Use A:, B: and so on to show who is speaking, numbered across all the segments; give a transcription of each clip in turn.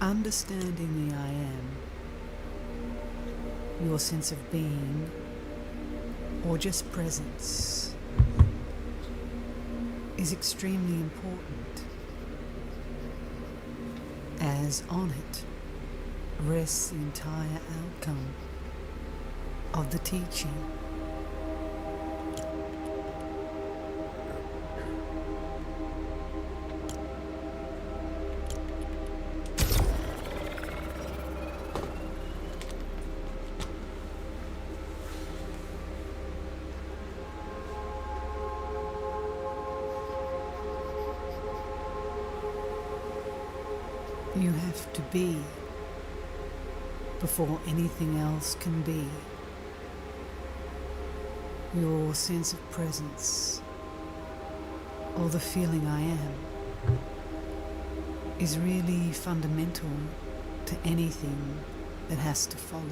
A: Understanding the I am, your sense of being, or just presence, is extremely important, as on it rests the entire outcome of the teaching. You have to be before anything else can be. Your sense of presence, or the feeling I am, is really fundamental to anything that has to follow.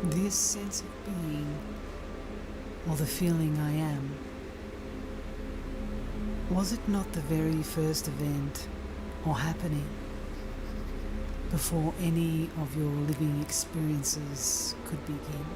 A: This sense of being, or the feeling I am, was it not the very first event or happening before any of your living experiences could begin?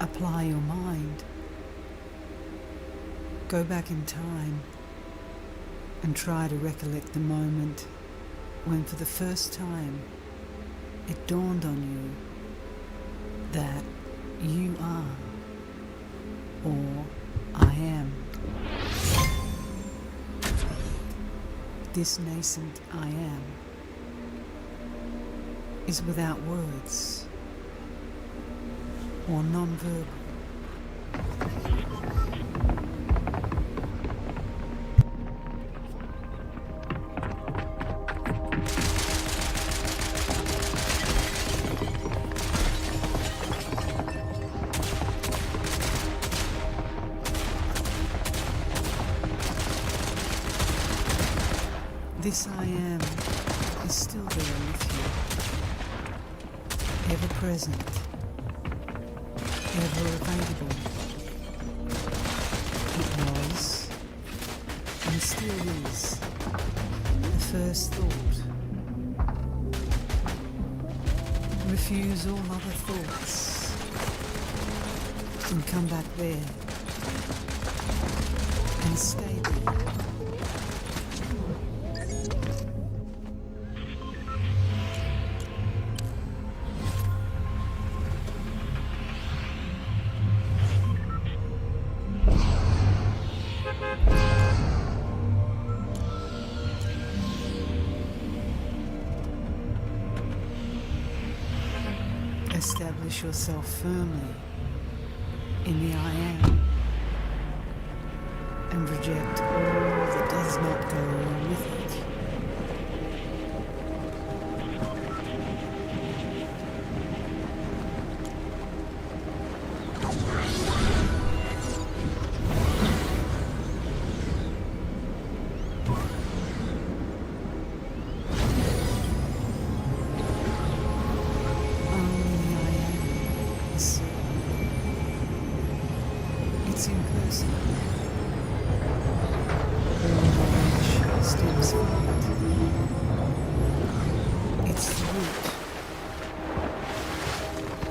A: Apply your mind. Go back in time and try to recollect the moment when for the first time it dawned on you that you are, or I am. This nascent I am is without words or non-verbal. This I am is still there with you, ever present, ever available. It was, and still is, the first thought. Refuse all other thoughts and come back there and stay there. Establish yourself firmly in the I am and reject all that does not go along with it. It's impersonal. All knowledge stems from it. It's the root.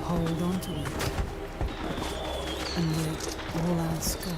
A: Hold on to it and let all else go.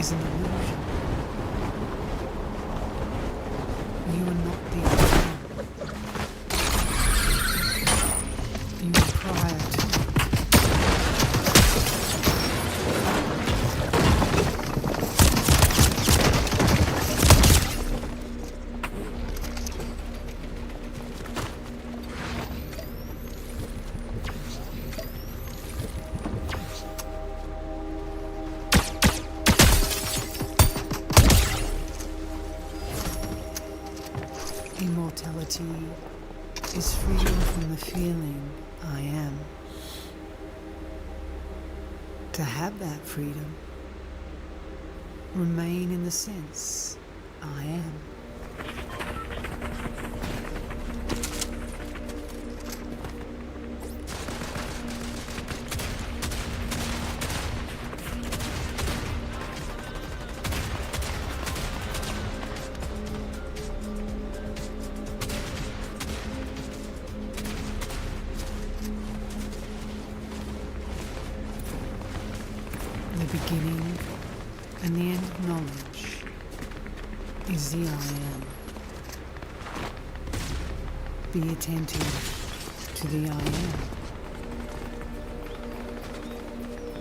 A: is an illusion. You are not the I am. You are prior to. Immortality is freedom from the feeling I am. To have that freedom, remain in the sense I am. The beginning and the end of knowledge is the I am. Be attentive to the I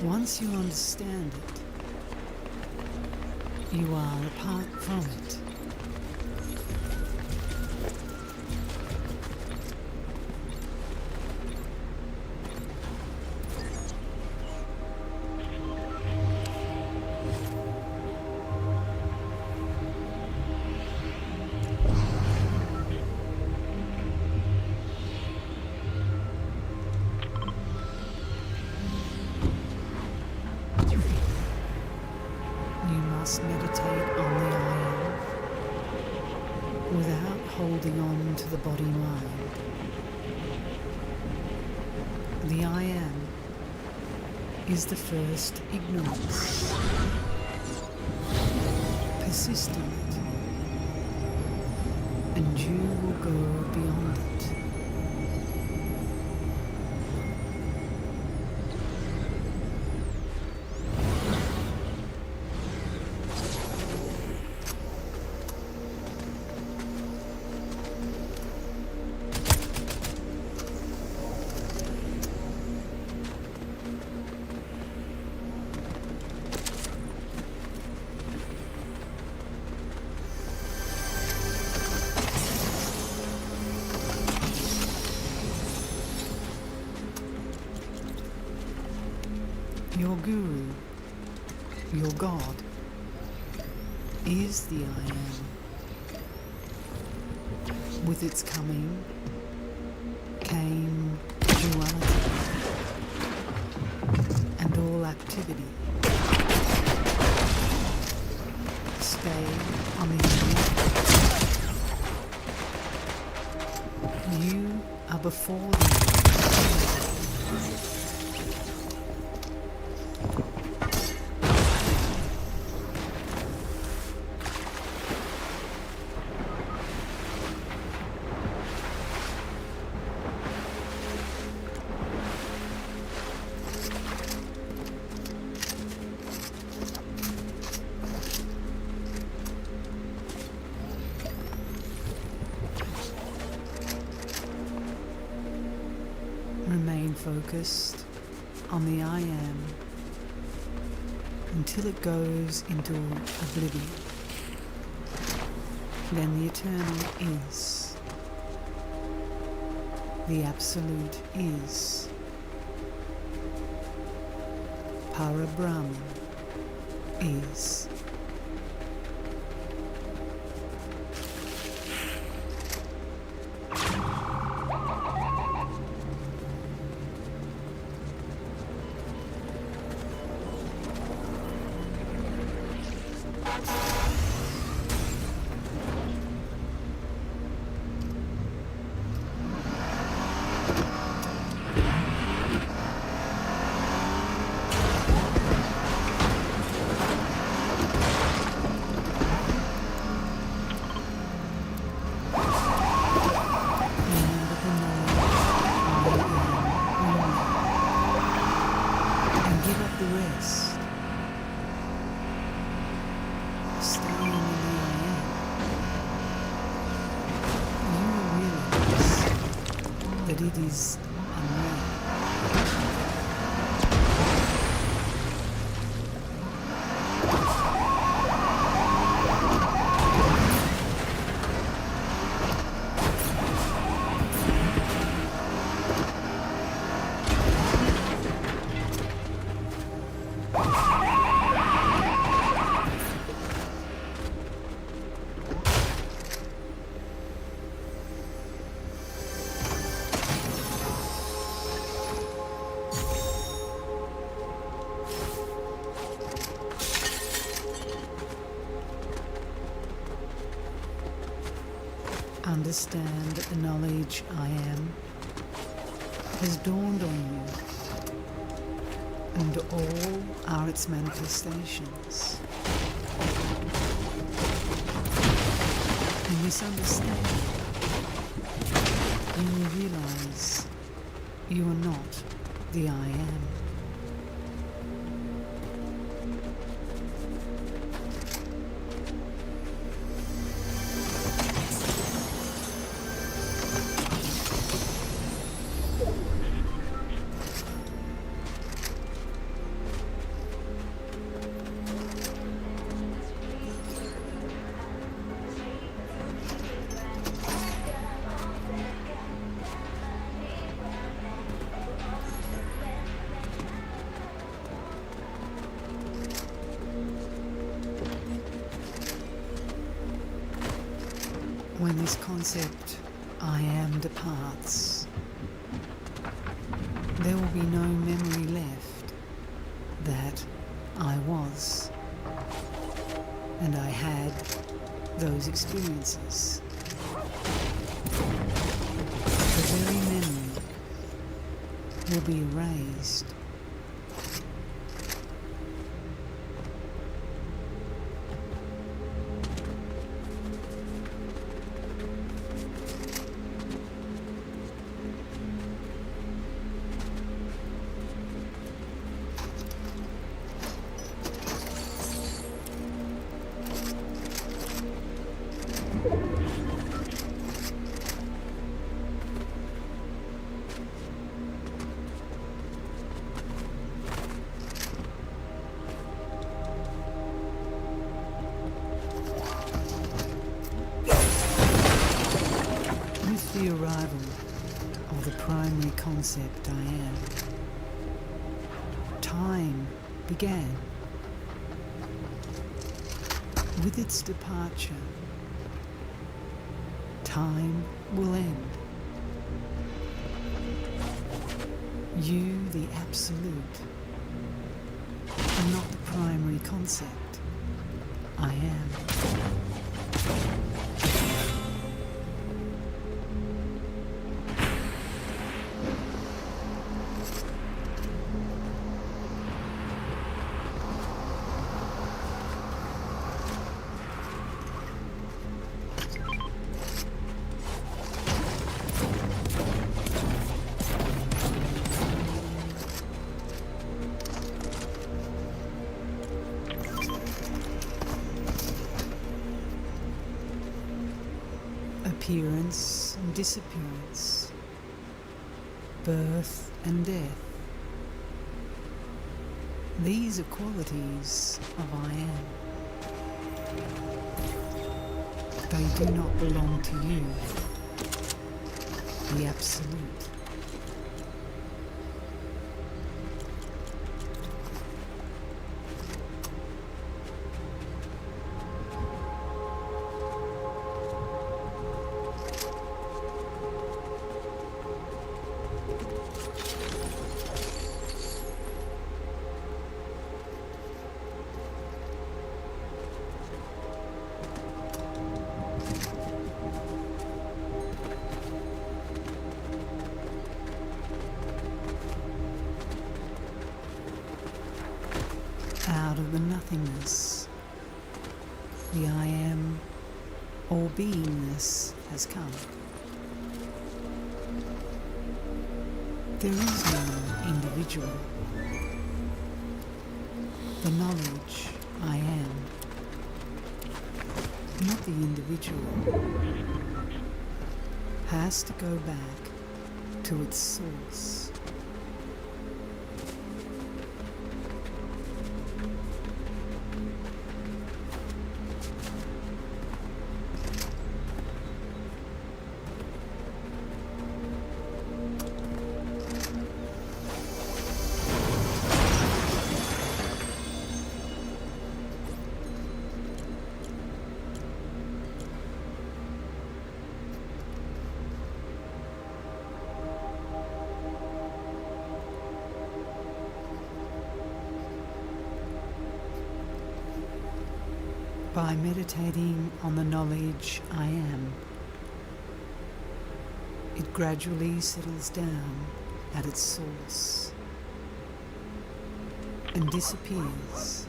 A: am. Once you understand it, you are apart from it. You must meditate on the I am without holding on to the body-mind. The I am is the first ignorance. Persist in it, and you will go beyond it. Your guru, your God, is the I am. With its coming came duality and all activity. Stay on the I am. You are before the Remain focused on the I am until it goes into oblivion. Then the eternal is. The absolute is. Para Brahman is. it is unreal. Understand that the knowledge I am has dawned on you, and all are its manifestations. In this understanding, you will realize you are not the I am. When this concept, I am, departs, there will be no memory left that I was, and I had those experiences. The very memory will be erased. With the arrival of the primary concept I am, time began. With its departure, time will end. You, the Absolute, are not the primary concept I am. Appearance and disappearance, birth and death. These are qualities of I am. They do not belong to you, the Absolute. Out of the nothingness, the I am, or beingness, has come. There is no individual. The knowledge I am, not the individual, has to go back to its source. By meditating on the knowledge I am, it gradually settles down at its source and disappears.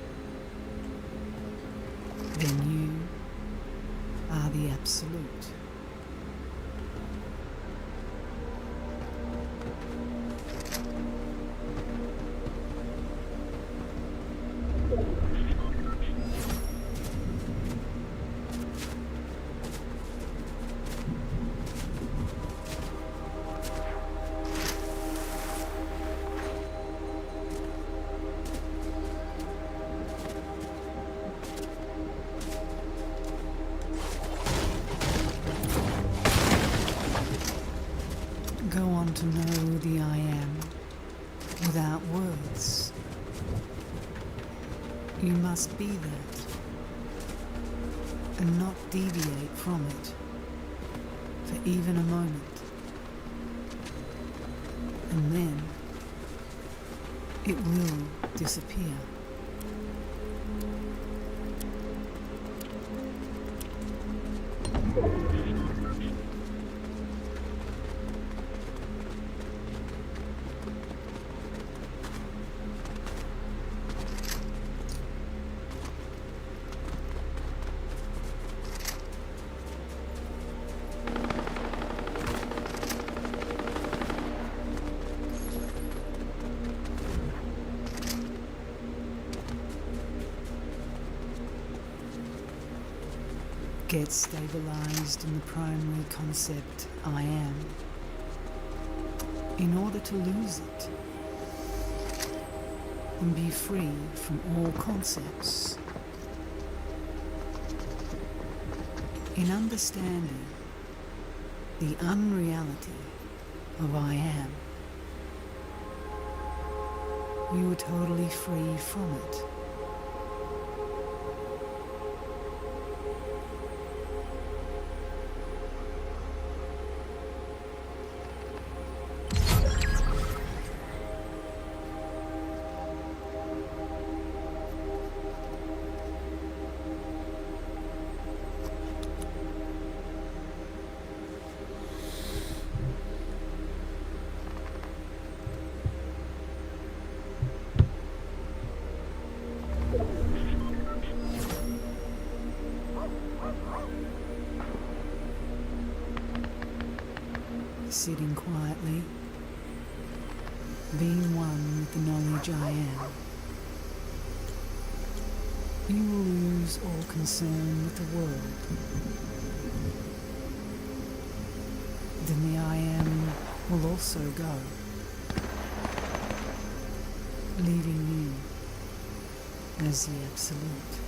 A: Then you are the Absolute. Go on to know the I am without words. You must be that and not deviate from it for even a moment. And then it will disappear. Get stabilized in the primary concept I am in order to lose it and be free from all concepts. In understanding the unreality of I am, you are totally free from it. Sitting quietly, being one with the knowledge I am, you will lose all concern with the world. Then the I am will also go, leaving you as the Absolute.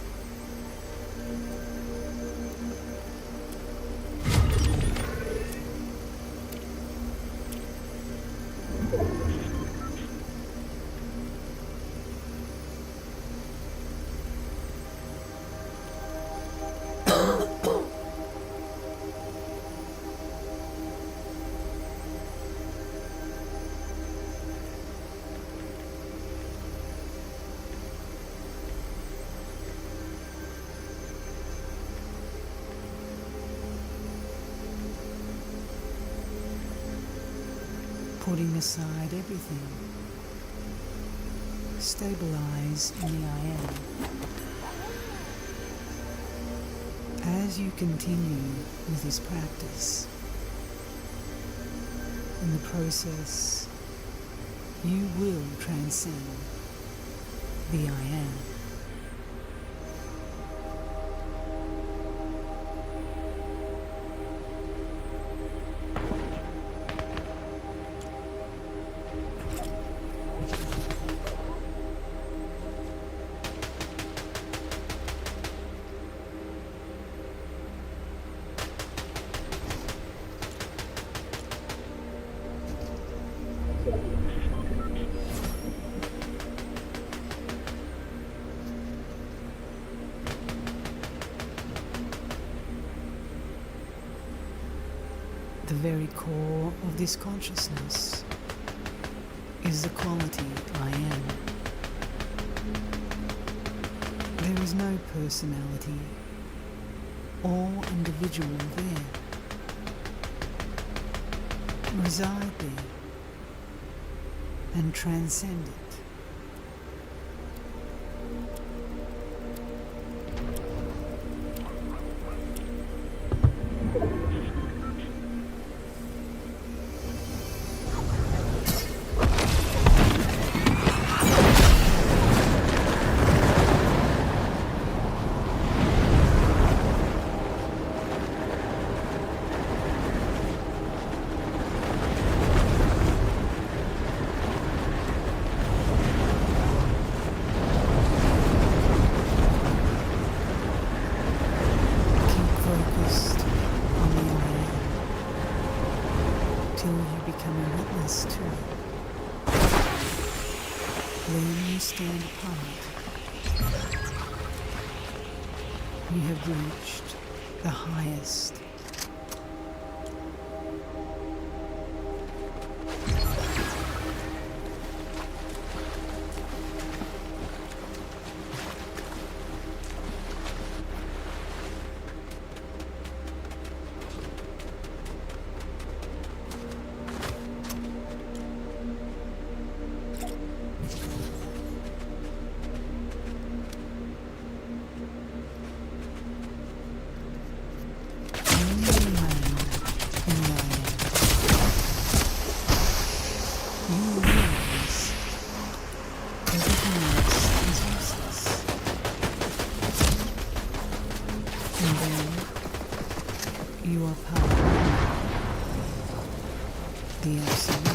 A: Putting aside everything, stabilize in the I am. As you continue with this practice, in the process, you will transcend the I am. very core of this consciousness is the quality I am. There is no personality or individual there. Reside there and transcend it. Till you become a witness to it. Then you stand apart. You have reached the highest. You are powerful. The absolute.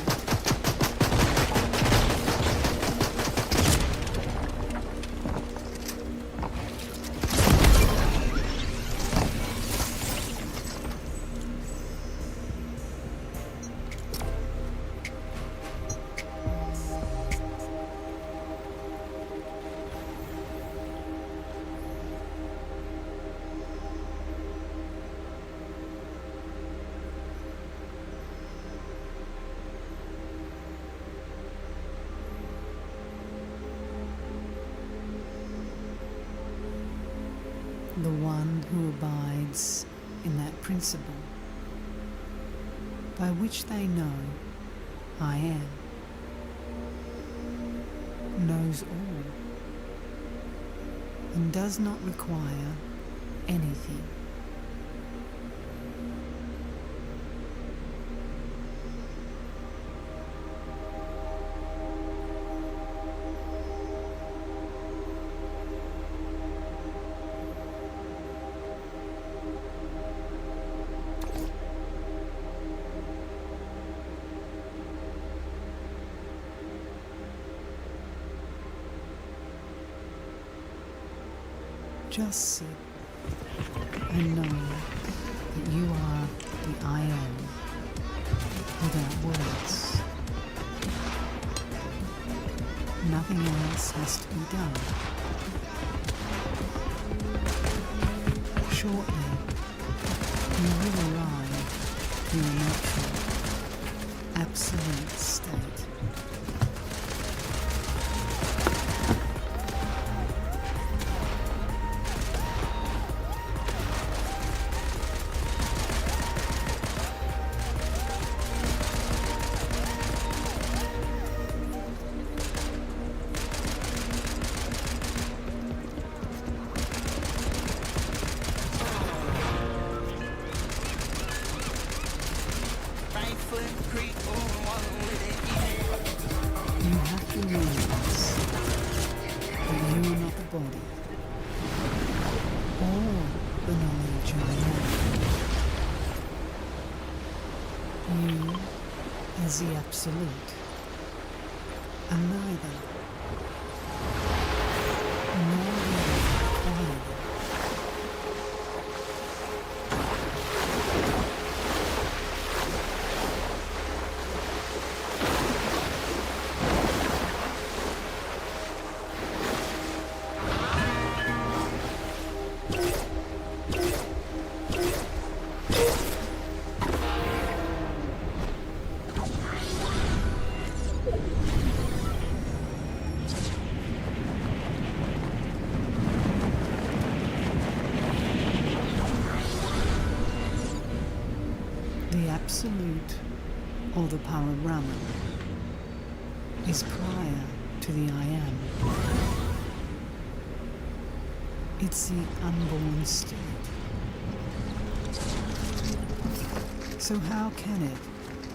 A: The one who abides in that principle by which they know I am, knows all, and does not require anything. Just sit and know that you are the I am without words. Nothing else has to be done. Shortly, you will arrive to your natural, absolute state. You have to realize that you are not the body or the knowledge I am. You, as the absolute, are neither, nor will require them. Absolute, or the Parabrahman, is prior to the I Am. It's the unborn state. So how can it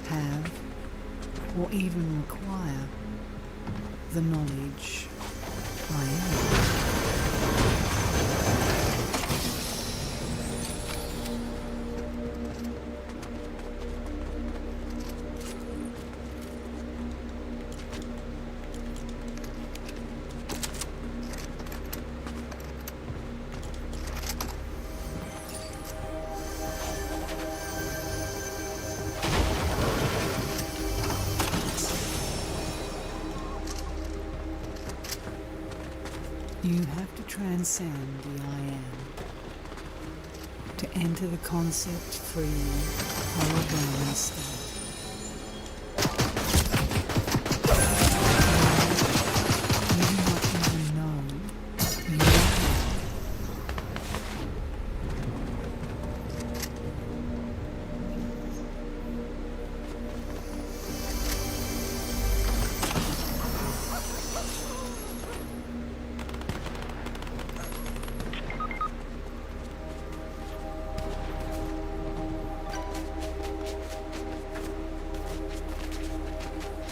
A: have, or even require, the knowledge I am? You have to transcend the I Am to enter the concept-free hologram state. You do not even know you are.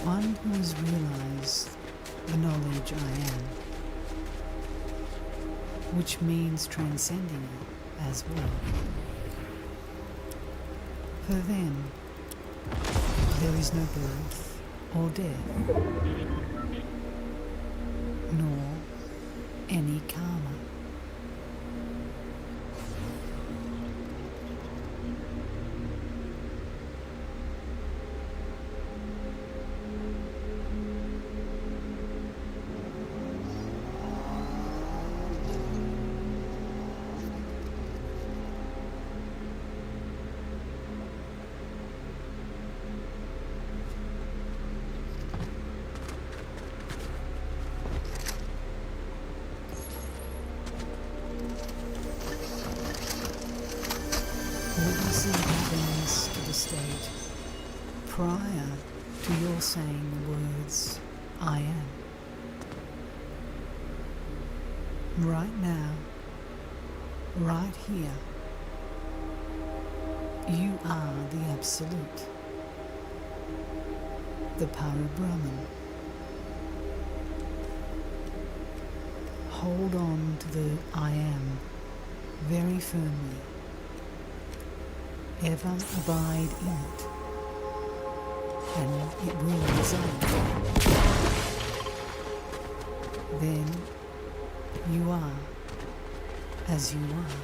A: One who has realized the knowledge I am, which means transcending it as well. For them, there is no birth or death, nor any karma. Witnessing happiness to the state prior to your saying the words, I am. Right now, right here, you are the Absolute, the Parabrahman. Hold on to the I am very firmly. Ever abide in it, and it will result. Then you are as you are.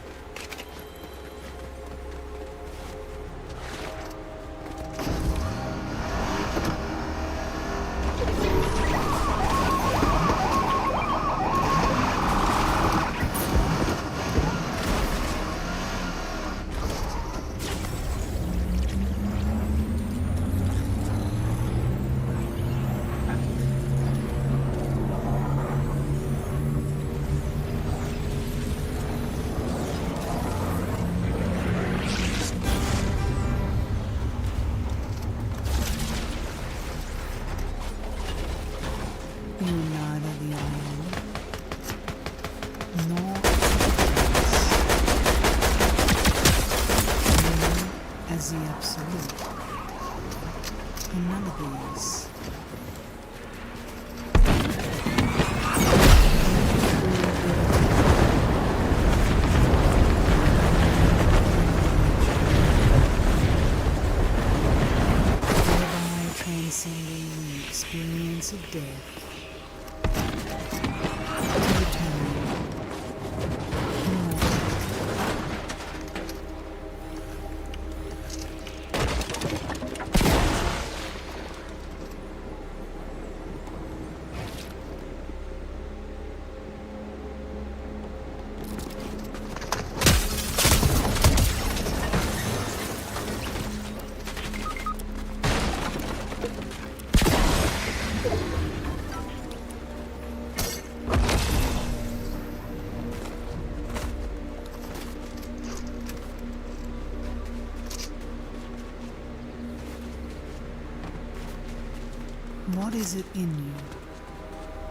A: What is it in you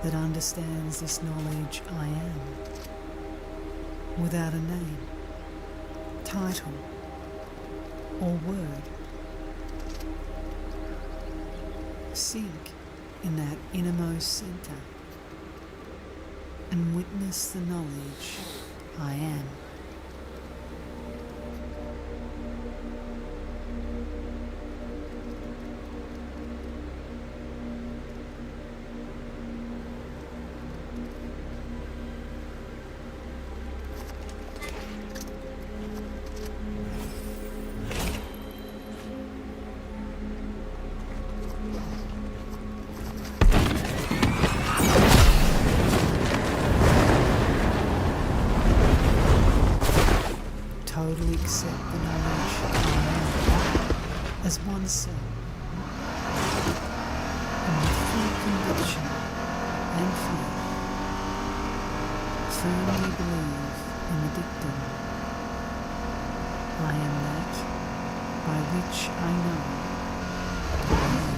A: that understands this knowledge I am, without a name, title, or word? Sink in that innermost center and witness the knowledge I am. Totally accept the knowledge I am as one self, and with full conviction and faith, firmly believe in the dictum, I am that by which I know I am.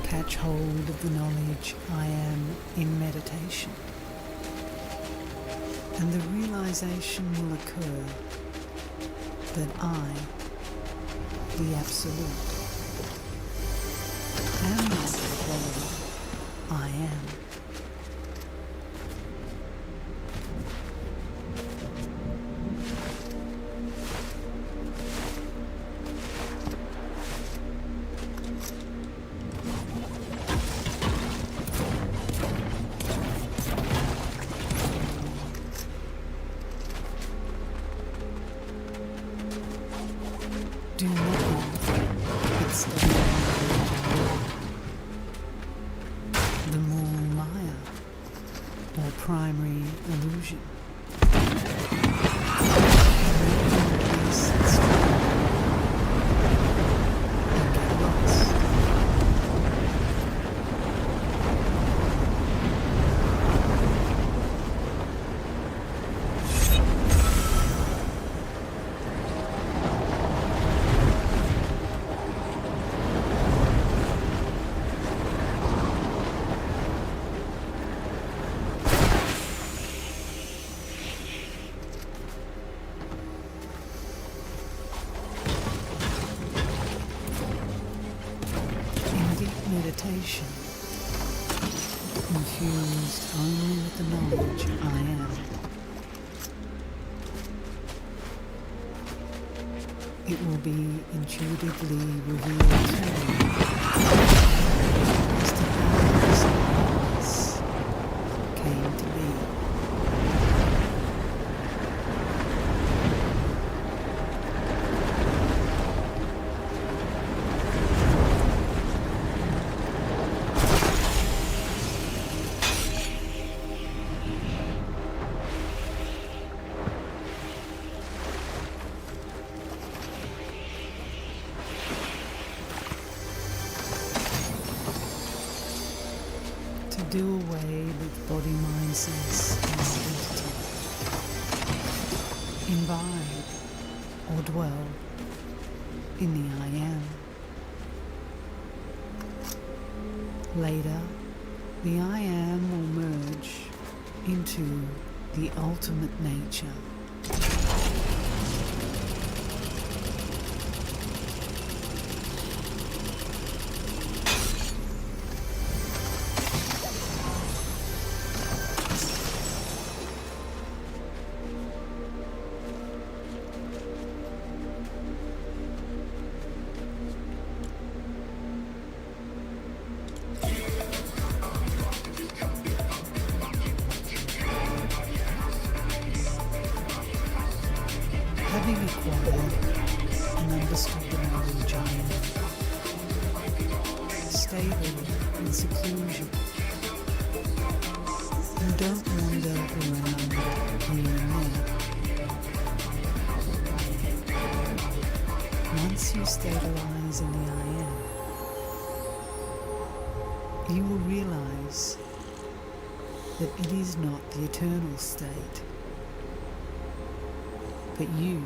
A: Catch hold of the knowledge I am in meditation, and the realization will occur that I, the Absolute, am not the quality I am. Do nothing but study the more Maya, or primary illusion. Release its struggle and get lost. Meditation, infused only with the knowledge I am. It will be intuitively revealed to you as to how this awareness came to be. To do away with body, mind, sense, and identity. Imbibe or dwell in the I am. Later, the I am will merge into the ultimate nature. Having acquired and understood the knowledge I am, living in seclusion. You don't wander around here and there. Once you stabilize in the I am, you will realize that it is not the eternal state, but you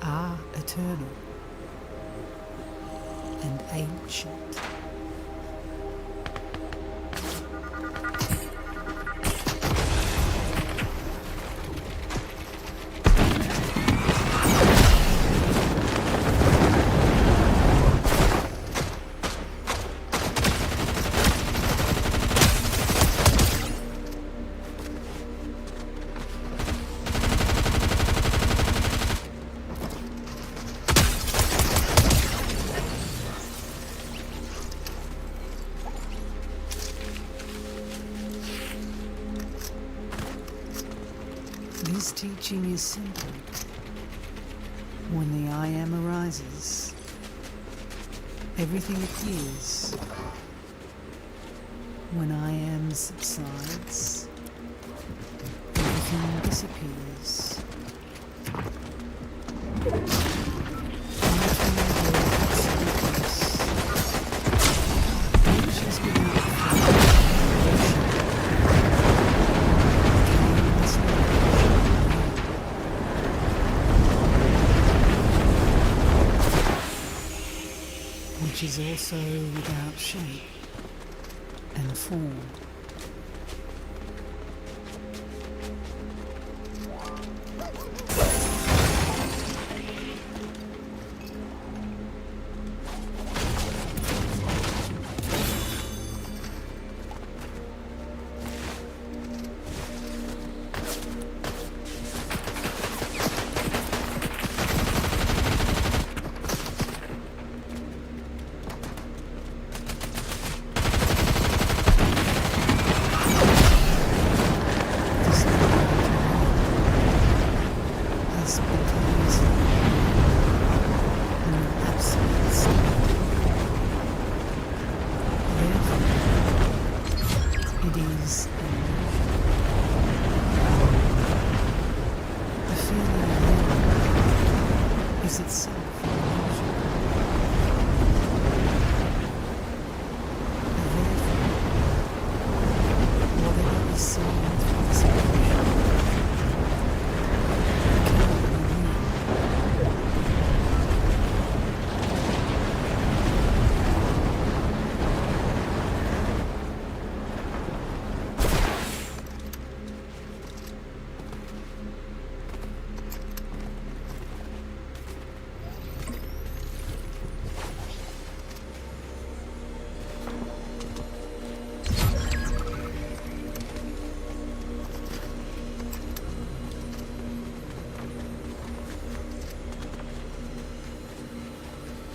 A: are eternal and ancient. This teaching is simple. When the I am arises, everything appears. When I am subsides, everything disappears. Which is also without shape and form. It is the feeling is itself an illusion. Therefore, whatever is seen through this illusion cannot be real.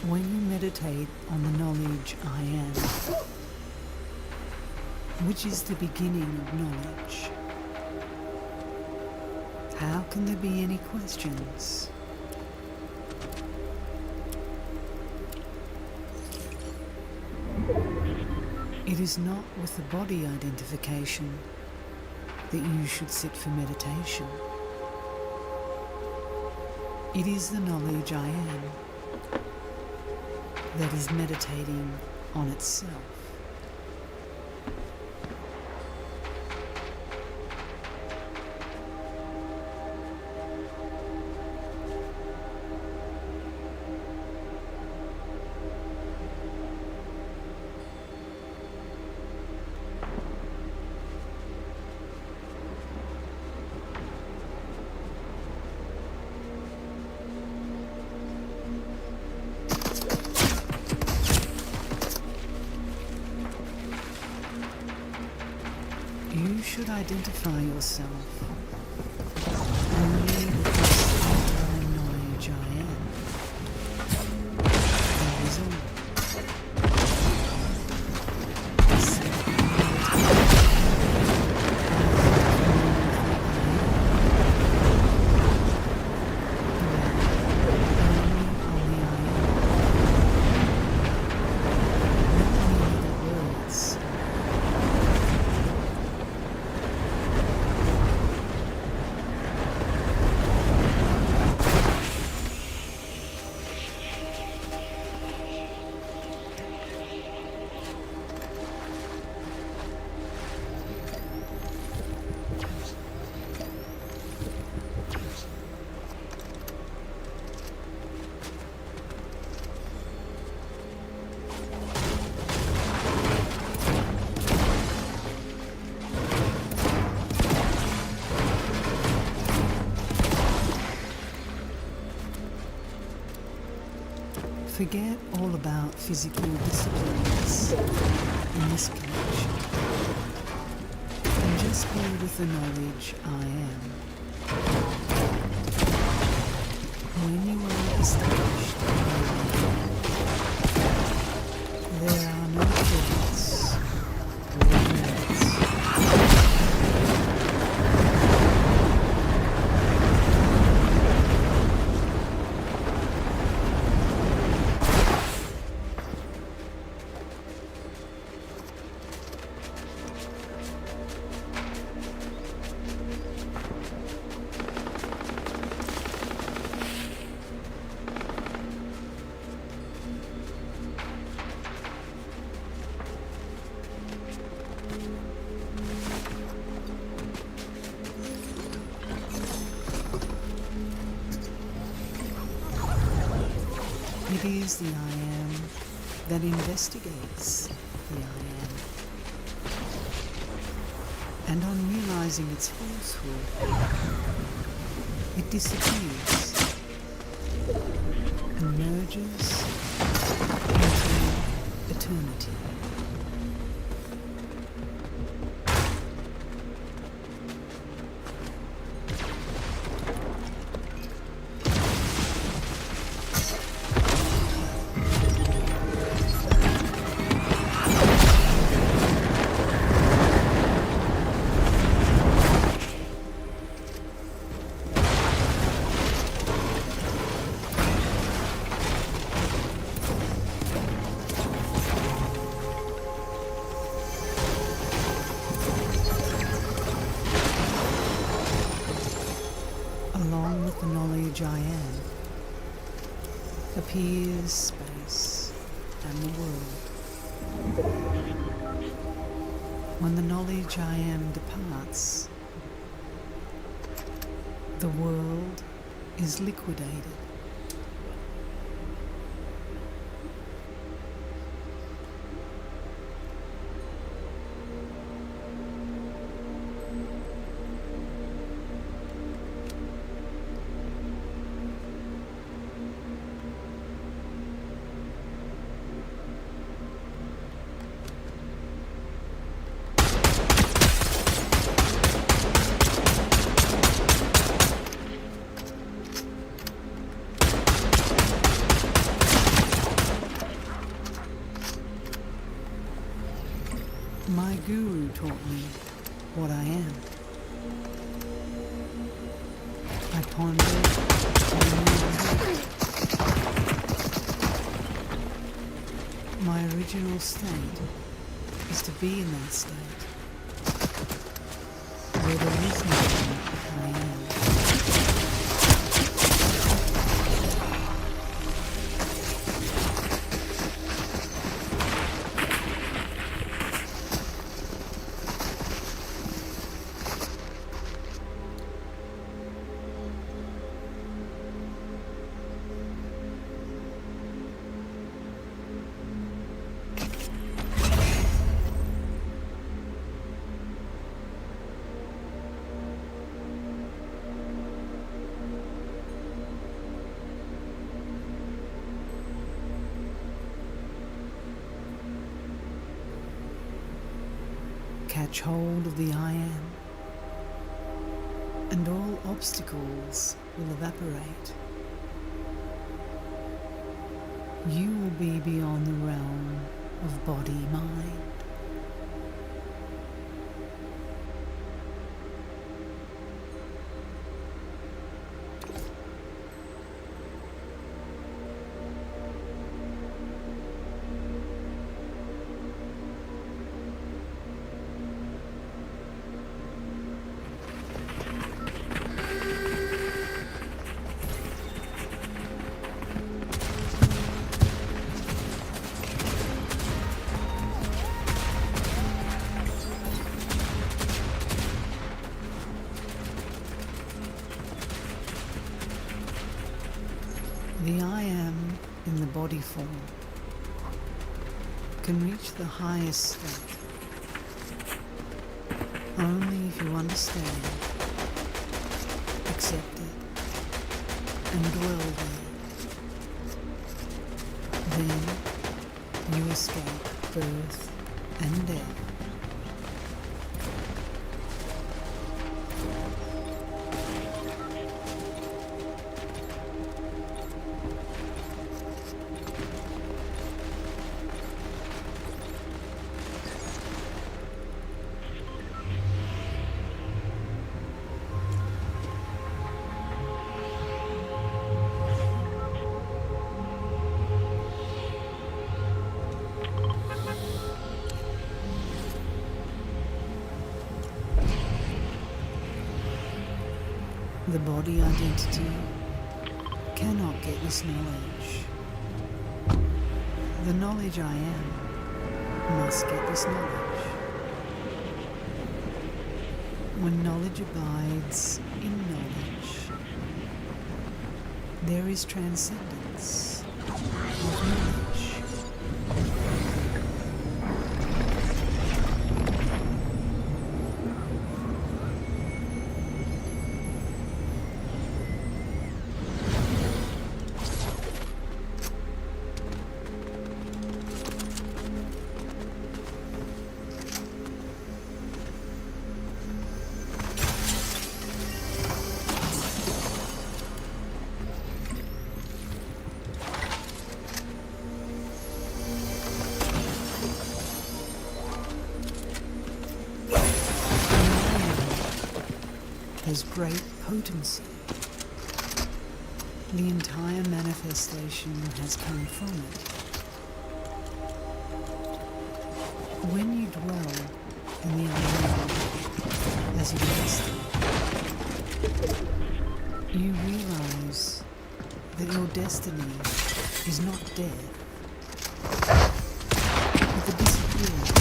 A: When you meditate on the knowledge I am, which is the beginning of knowledge, how can there be any questions? It is not with the body identification that you should sit for meditation. It is the knowledge I am that is meditating on itself. You should identify yourself only with this underlying knowledge I am. That is all. Forget all about physical disciplines in this connection, and just be with the knowledge I am. When you are established, there are no thoughts or words. It is the I am that investigates the I am. And on realizing its falsehood, it disappears and merges into eternity. Along with the knowledge I am, appears space and the world. When the knowledge I am departs, the world is liquidated. My guru taught me what I am. I pondered on my original state is to be in that state where there is nothing I am. Catch hold of the I am, and all obstacles will evaporate. You will be beyond the realm of body-mind. The I am in the body form can reach the highest state only if you understand, accept it, and dwell there. Then you escape birth and death. The body identity cannot get this knowledge. The knowledge I am must get this knowledge. When knowledge abides in knowledge, there is transcendence of knowledge. Has great potency. The entire manifestation has come from it. When you dwell in the unknown as you rested, you realize that your destiny is not death, but the disappearance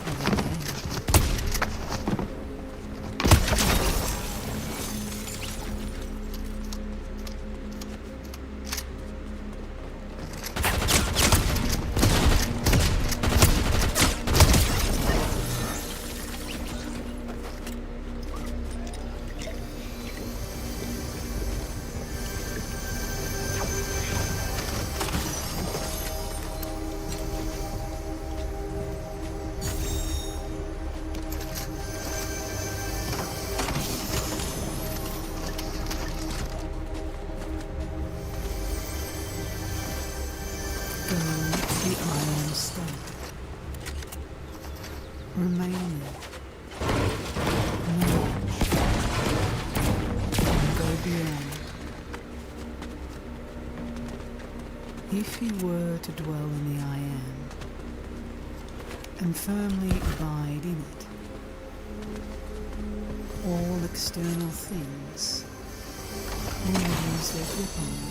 A: of a day. The iron state. Remain there. Knowledge. And go beyond. If you were to dwell in the I am and firmly abide in it, all external things will lose their grip on you.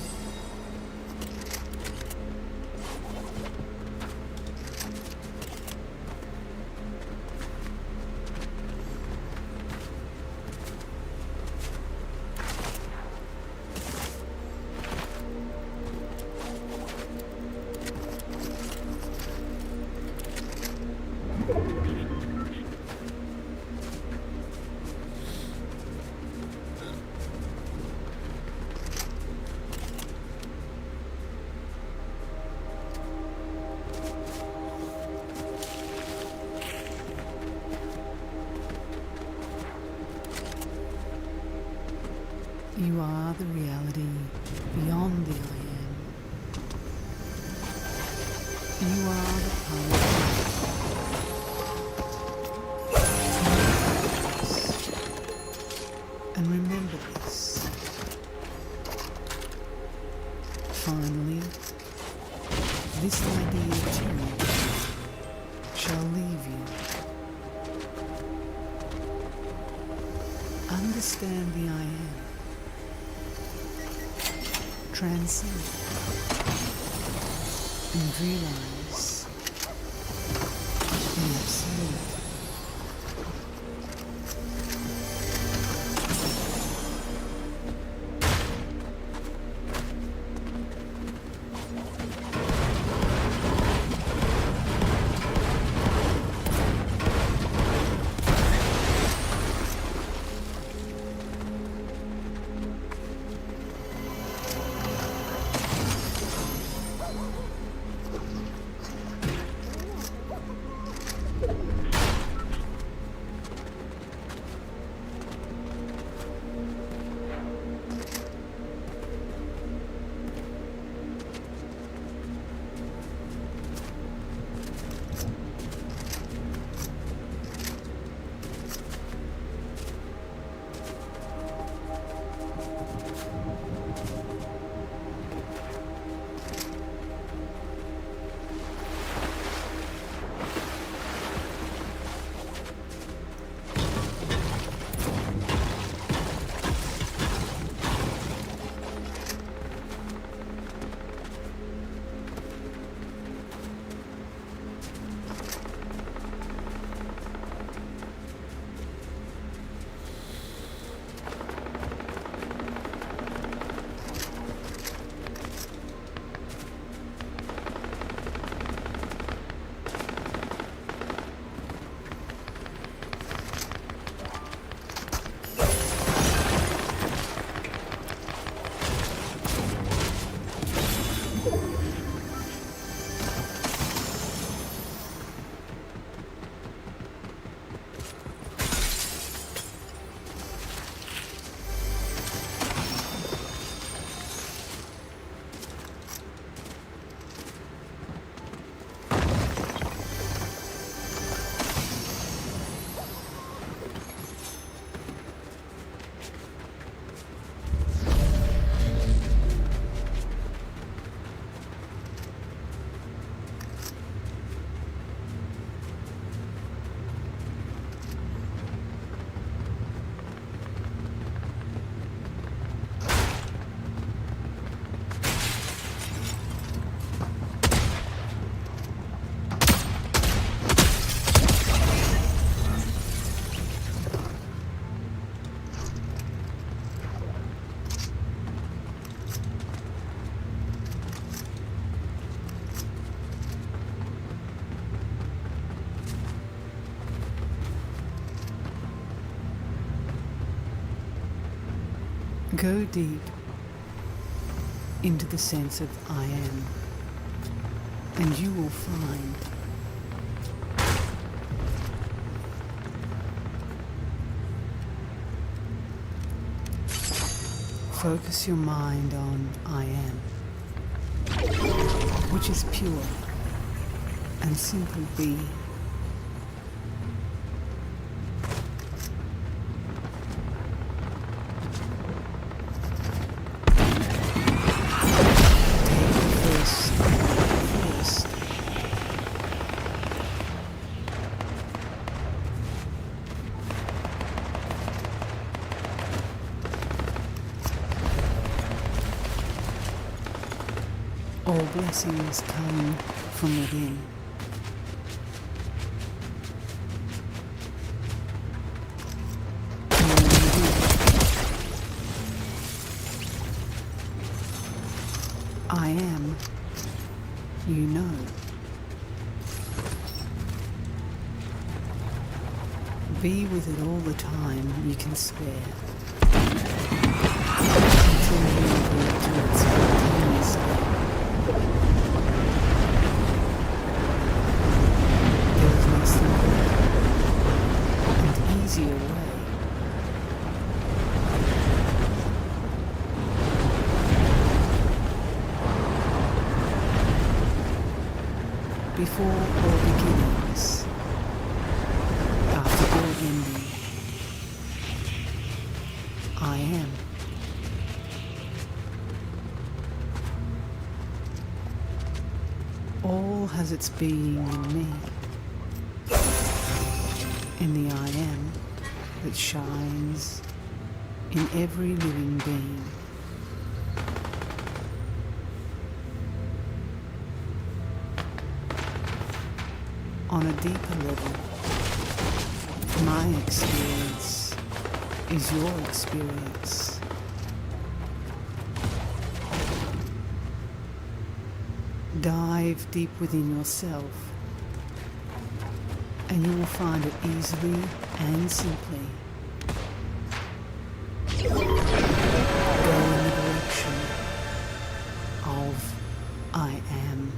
A: You are the reality beyond the I am. You are the power. And remember this. Finally, this idea too shall leave you. Understand the I am. Transcend and realize the absolute. Go deep into the sense of I am, and you will find focus your mind on I am, which is pure and simple being. All blessings come from within. I am, you know. Be with it all the time you can spare. Until you move to it spontaneously. There is no simpler and easier way. Before all beginnings, after all ending, I am. All has its being in me, in the I am that shines in every living being. On a deeper level, my experience is your experience. Dive deep within yourself, and you will find it easily and simply. Go in the direction of I am.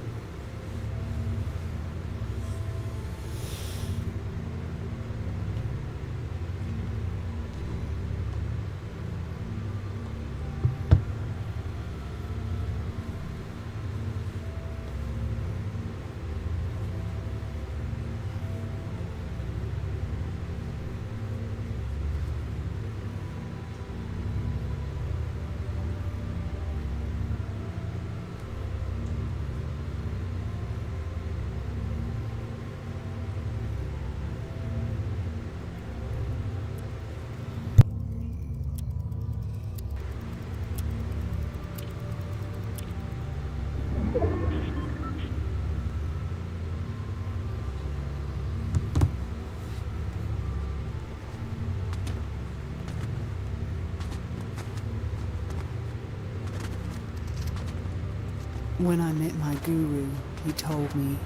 A: When I met my guru, he told me,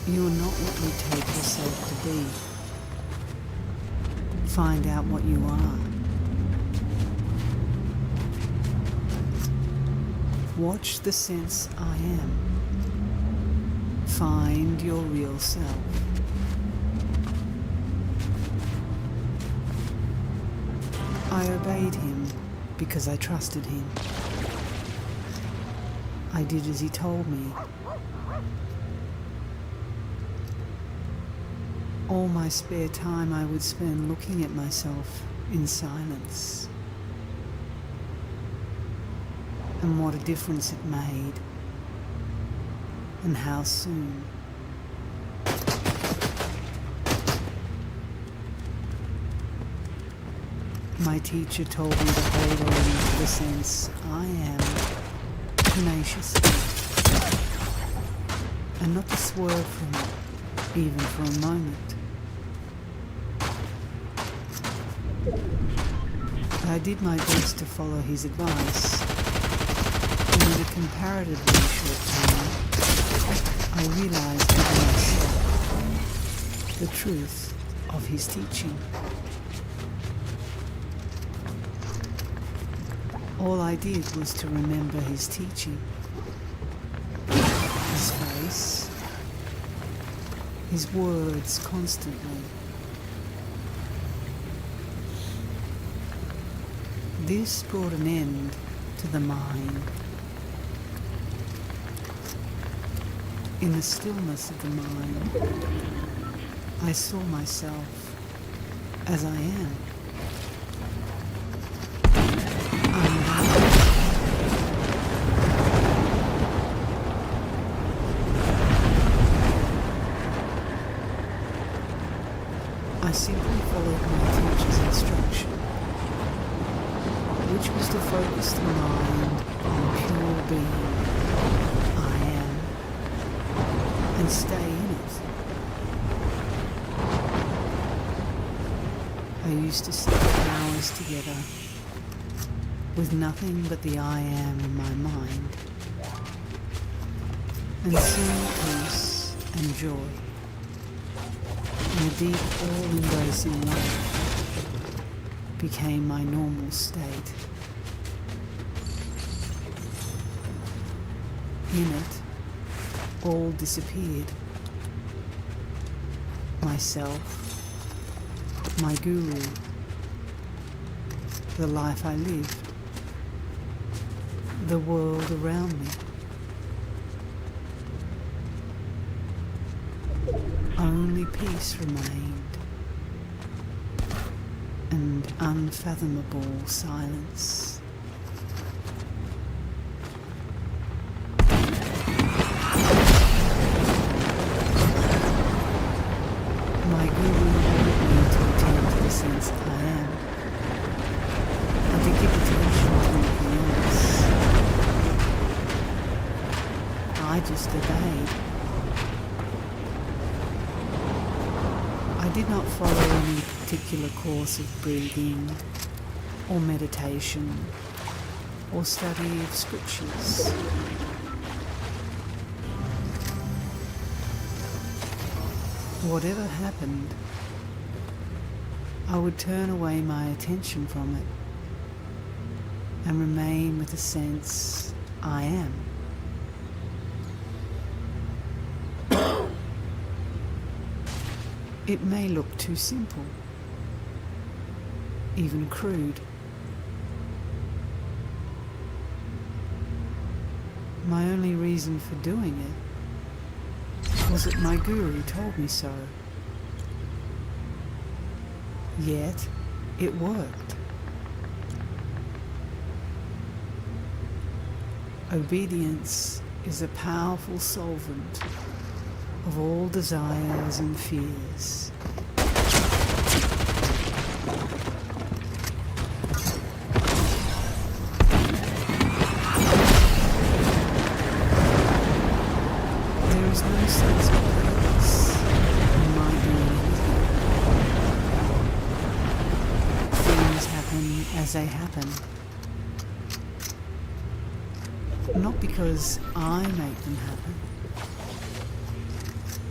A: "You are not what you take yourself to be. Find out what you are. Watch the sense I am. Find your real self." I obeyed him because I trusted him. I did as he told me. All my spare time I would spend looking at myself in silence. And what a difference it made. And how soon. My teacher told me to hold on to the sense I am tenaciously, and not to swerve from it, even for a moment. I did my best to follow his advice, and in a comparatively short time, I realized within myself the truth of his teaching. All I did was to remember his teaching, his face, his words constantly. This brought an end to the mind. In the stillness of the mind, I saw myself as I am. I simply followed my teacher's instruction, which was to focus the mind on pure being, I am, and stay in it. I used to sit for hours together with nothing but the I am in my mind, and soon peace and joy and a deep, all-embracing love became my normal state. In it, all disappeared. Myself, my guru, the life I lived, the world around me. Only peace remained, and unfathomable silence. My guru wanted me to attend to the sense I am, and to give attention to anything else. I just obeyed. I did not follow any particular course of breathing, or meditation, or study of scriptures. Whatever happened, I would turn away my attention from it and remain with the sense I am. It may look too simple, even crude. My only reason for doing it was that my guru told me so. Yet, it worked. Obedience is a powerful solvent of all desires and fears. There is no sense of purpose in my doing anything. Things happen as they happen. Not because I make them happen,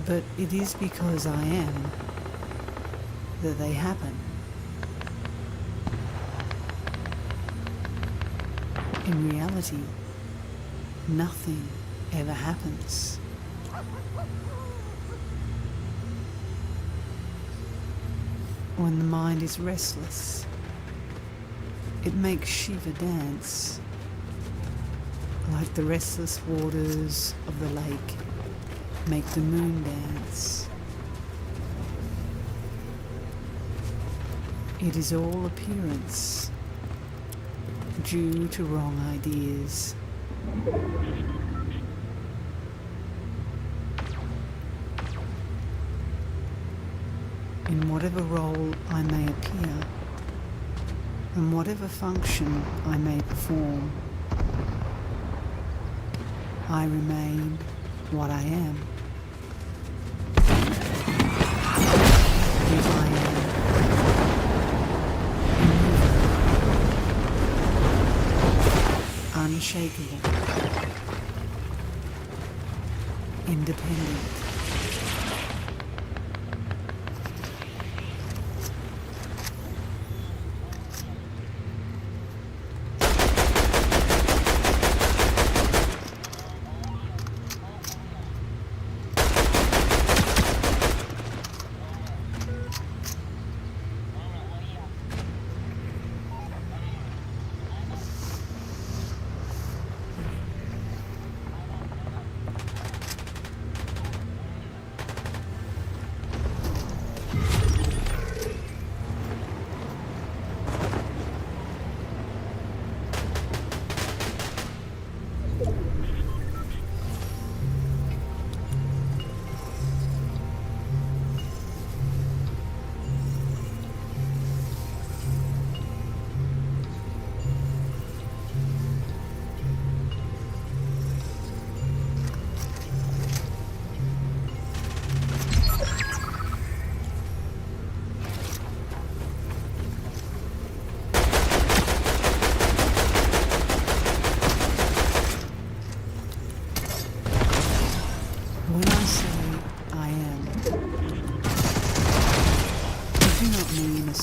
A: but it is because I am that they happen. In reality, nothing ever happens. When the mind is restless, it makes Shiva dance, like the restless waters of the lake make the moon dance. It is all appearance, due to wrong ideas. In whatever role I may appear, and whatever function I may perform, I remain what I am. If I am immovable, unshakable, independent,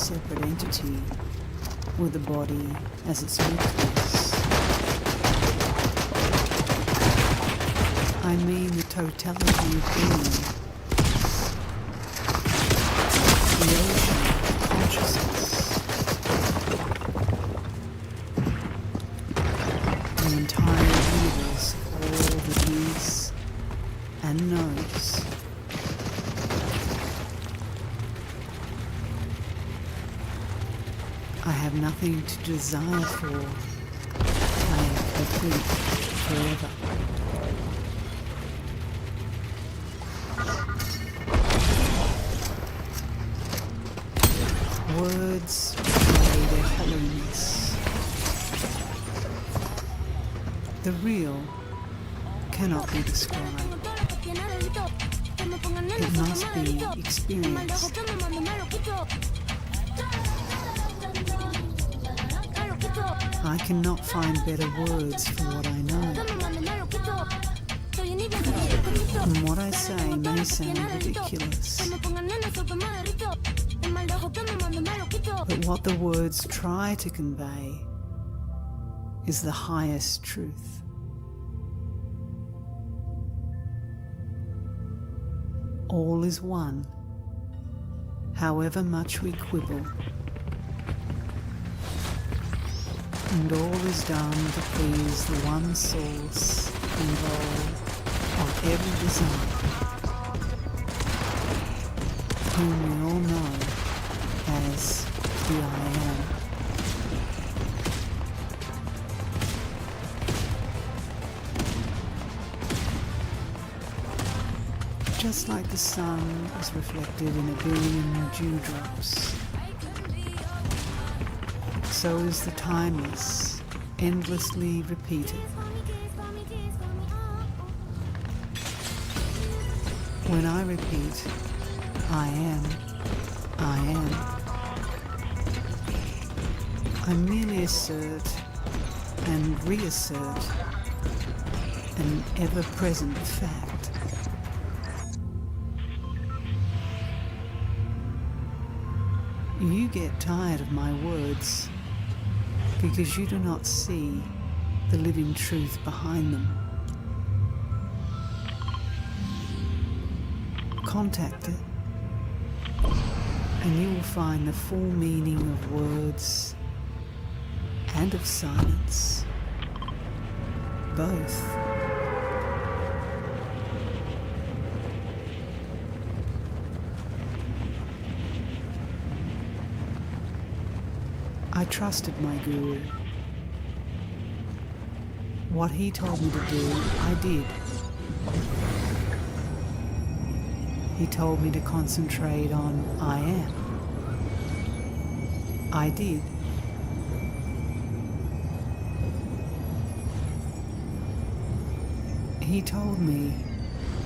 A: separate entity with the body as its nucleus. I mean the totality of being, the ocean of consciousness, the entire universe of all that is and knows. I have nothing to desire for. I am complete forever. Words betray their hollowness. The real cannot be described. It must be experienced. I cannot find better words for what I know. And what I say may sound ridiculous, but what the words try to convey is the highest truth. All is one, however much we quibble, and all is done to please the one source and goal of every desire, whom we all know as the I Am. Just like the sun is reflected in a billion dewdrops, so is the timeless, endlessly repeated. When I repeat, I am, I merely assert and reassert an ever-present fact. You get tired of my words because you do not see the living truth behind them. Contact it, and you will find the full meaning of words and of silence, both. I trusted my guru. What he told me to do, I did. He told me to concentrate on I am. I did. He told me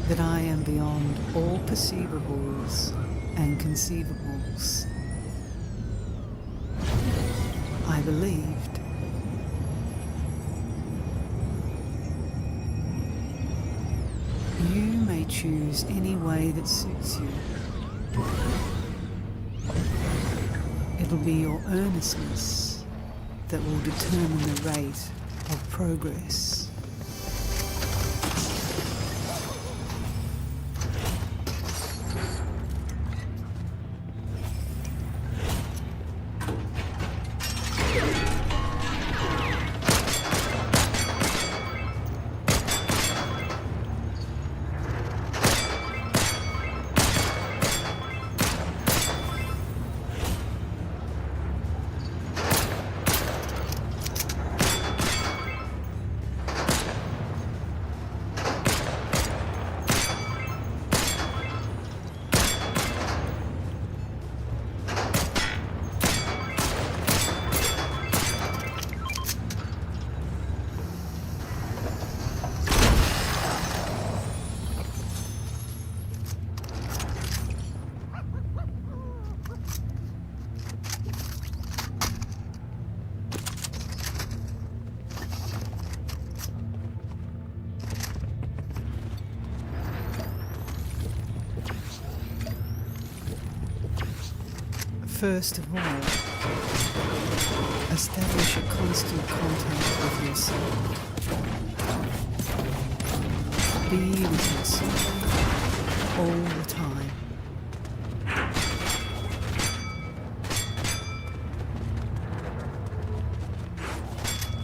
A: that I am beyond all perceivables and conceivables. I believed. You may choose any way that suits you. It'll be your earnestness that will determine the rate of progress. First of all, establish a constant contact with yourself. Be with yourself all the time.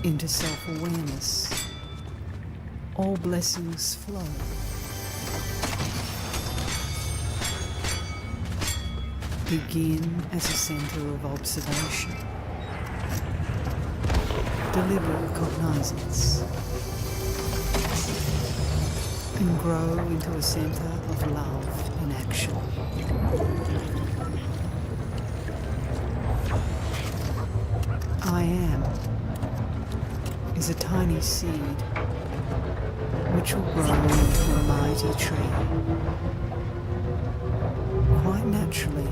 A: Into self-awareness, all blessings flow. Begin as a center of observation. Deliver cognizance. And grow into a center of love in action. I am is a tiny seed which will grow into a mighty tree, quite naturally,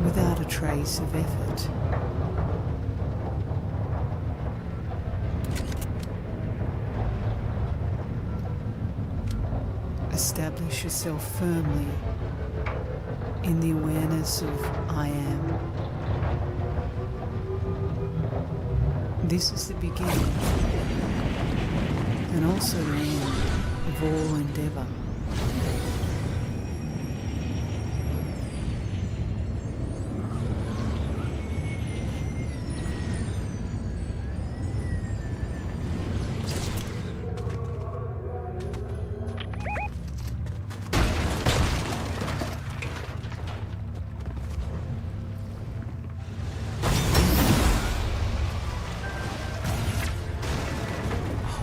A: without a trace of effort. Establish yourself firmly in the awareness of I am. This is the beginning and also the end of all endeavour.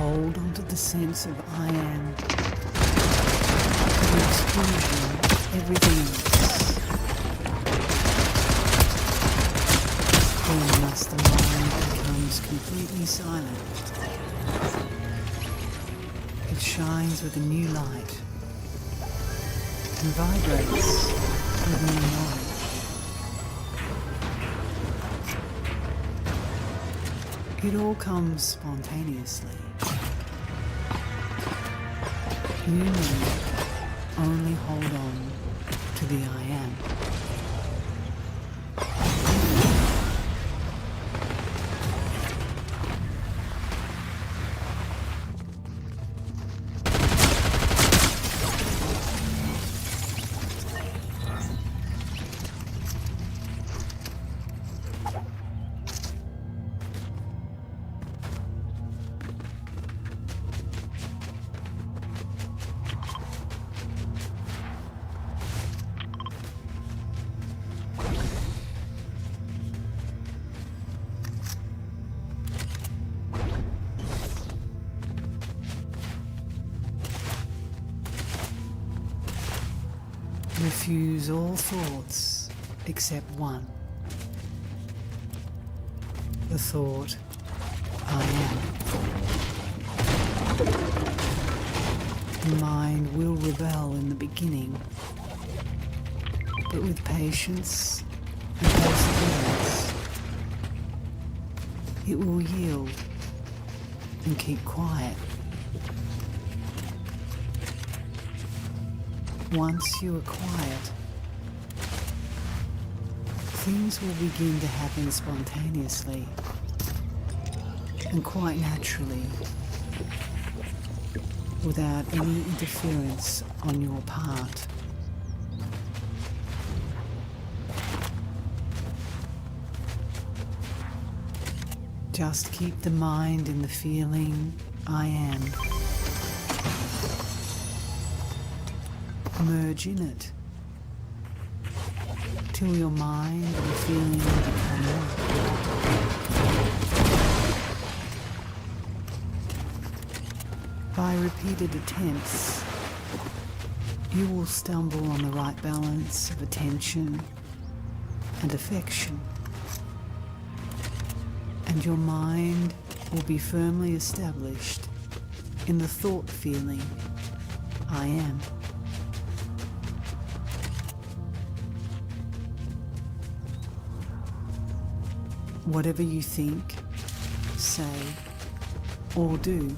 A: Hold on to the sense of I am, the exclusion of everything else. Then thus the mind becomes completely silent. It shines with a new light and vibrates with new knowledge. It all comes spontaneously. You need only hold on to the I am. Refuse all thoughts except one. The thought, I am. The mind will rebel in the beginning, but with patience and perseverance, it will yield and keep quiet. Once you are quiet, things will begin to happen spontaneously and quite naturally, without any interference on your part. Just keep the mind in the feeling, I am. Merge in it till your mind and feeling become one. By repeated attempts, you will stumble on the right balance of attention and affection, and your mind will be firmly established in the thought feeling, I am. Whatever you think, say, or do,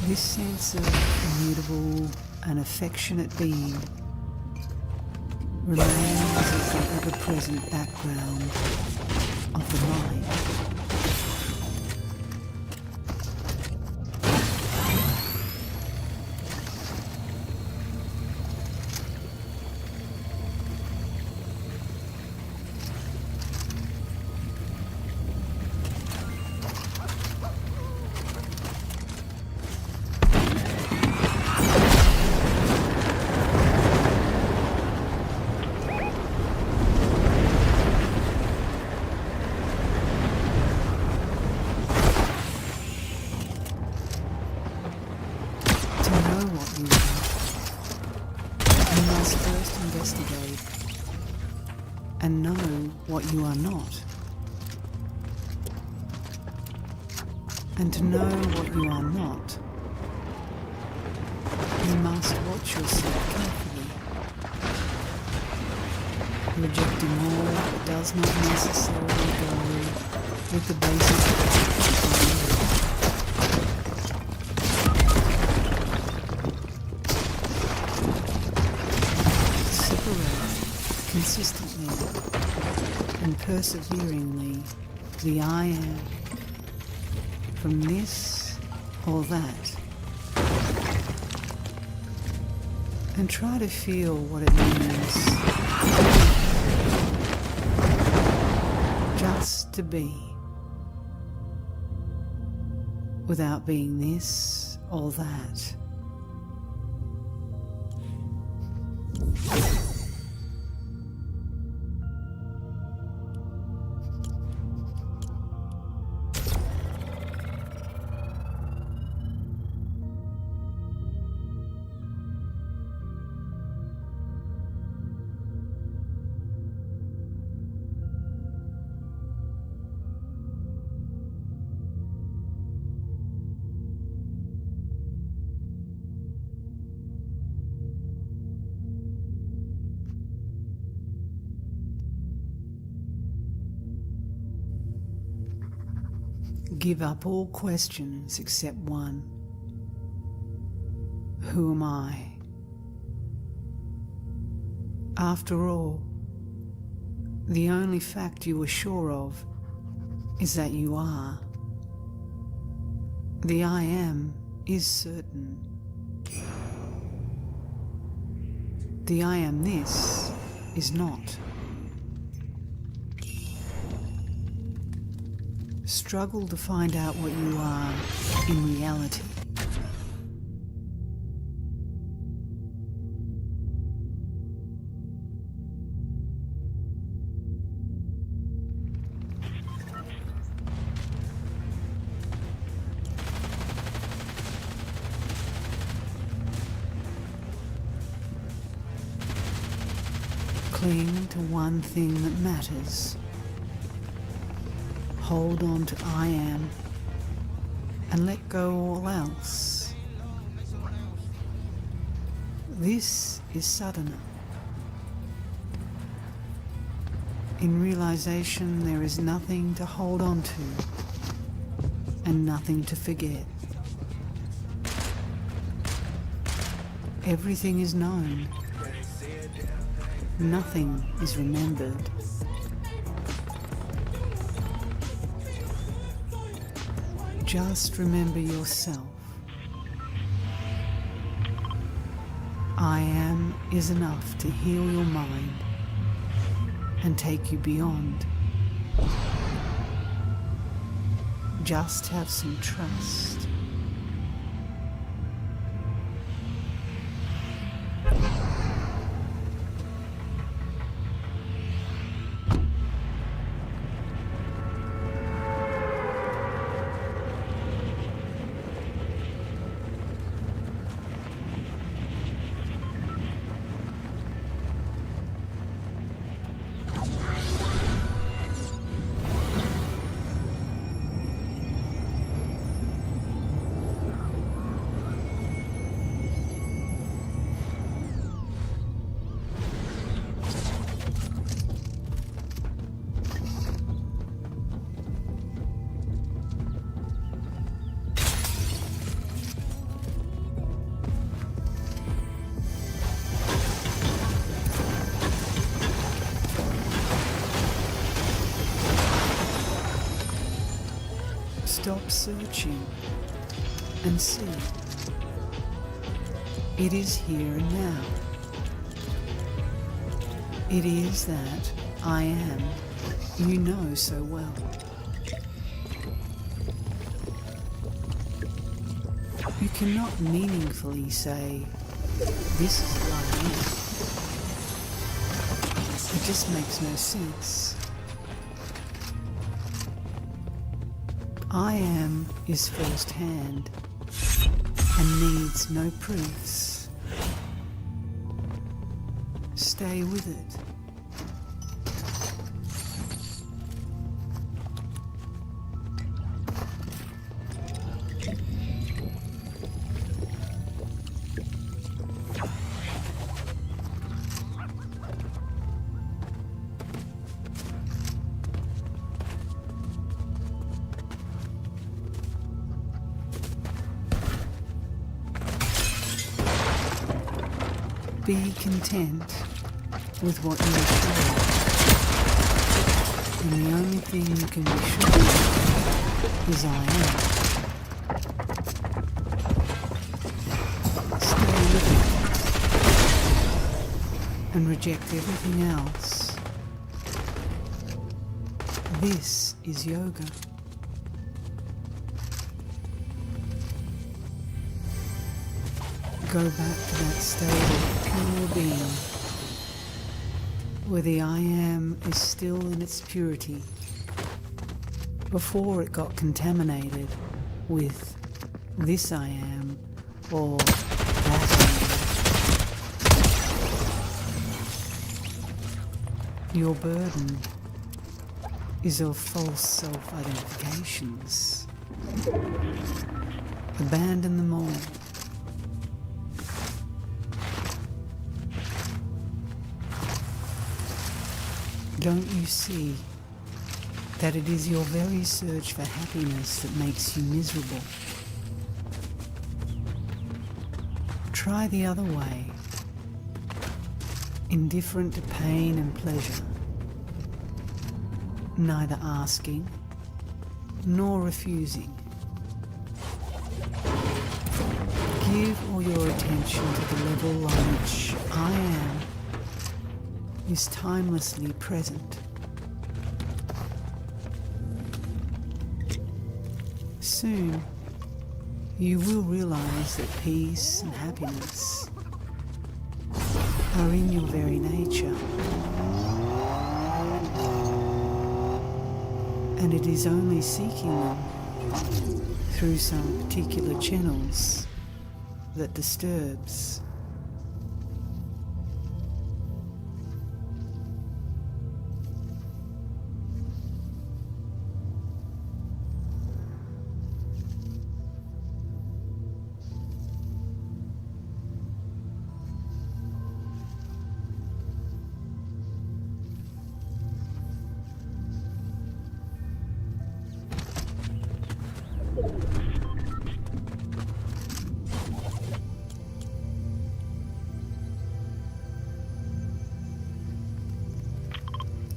A: this sense of immutable and affectionate being remains as the ever-present background of the mind. And know what you are not. And to know what you are not, you must watch yourself carefully, rejecting all that does not necessarily go with the basis of separate consistently and perseveringly the I am from this or that, and try to feel what it means just to be without being this or that. Give up all questions except one. Who am I? After all, the only fact you are sure of is that you are. The I am is certain. The I am this is not. Struggle to find out what you are in reality. Cling to one thing that matters. Hold on to I am and let go all else. This is sadhana. In realization, there is nothing to hold on to and nothing to forget. Everything is known. Nothing is remembered. Just remember yourself. I am is enough to heal your mind and take you beyond. Just have some trust. Stop searching and see. It is here and now. It is that I am you know so well. You cannot meaningfully say, this is who I am. It just makes no sense. I am is first-hand and needs no proofs. Stay with it. Be content with what you are sure of. And the only thing you can be sure of is I am. Stay with it and reject everything else. This is yoga. Go back to that state of pure being, where the I am is still in its purity, before it got contaminated with this I am or that I am. Your burden is of false self-identifications. Abandon them all. Don't you see that it is your very search for happiness that makes you miserable? Try the other way, indifferent to pain and pleasure, neither asking nor refusing. Give all your attention to the level on which I am is timelessly present. Soon, you will realize that peace and happiness are in your very nature, and it is only seeking them through some particular channels that disturbs.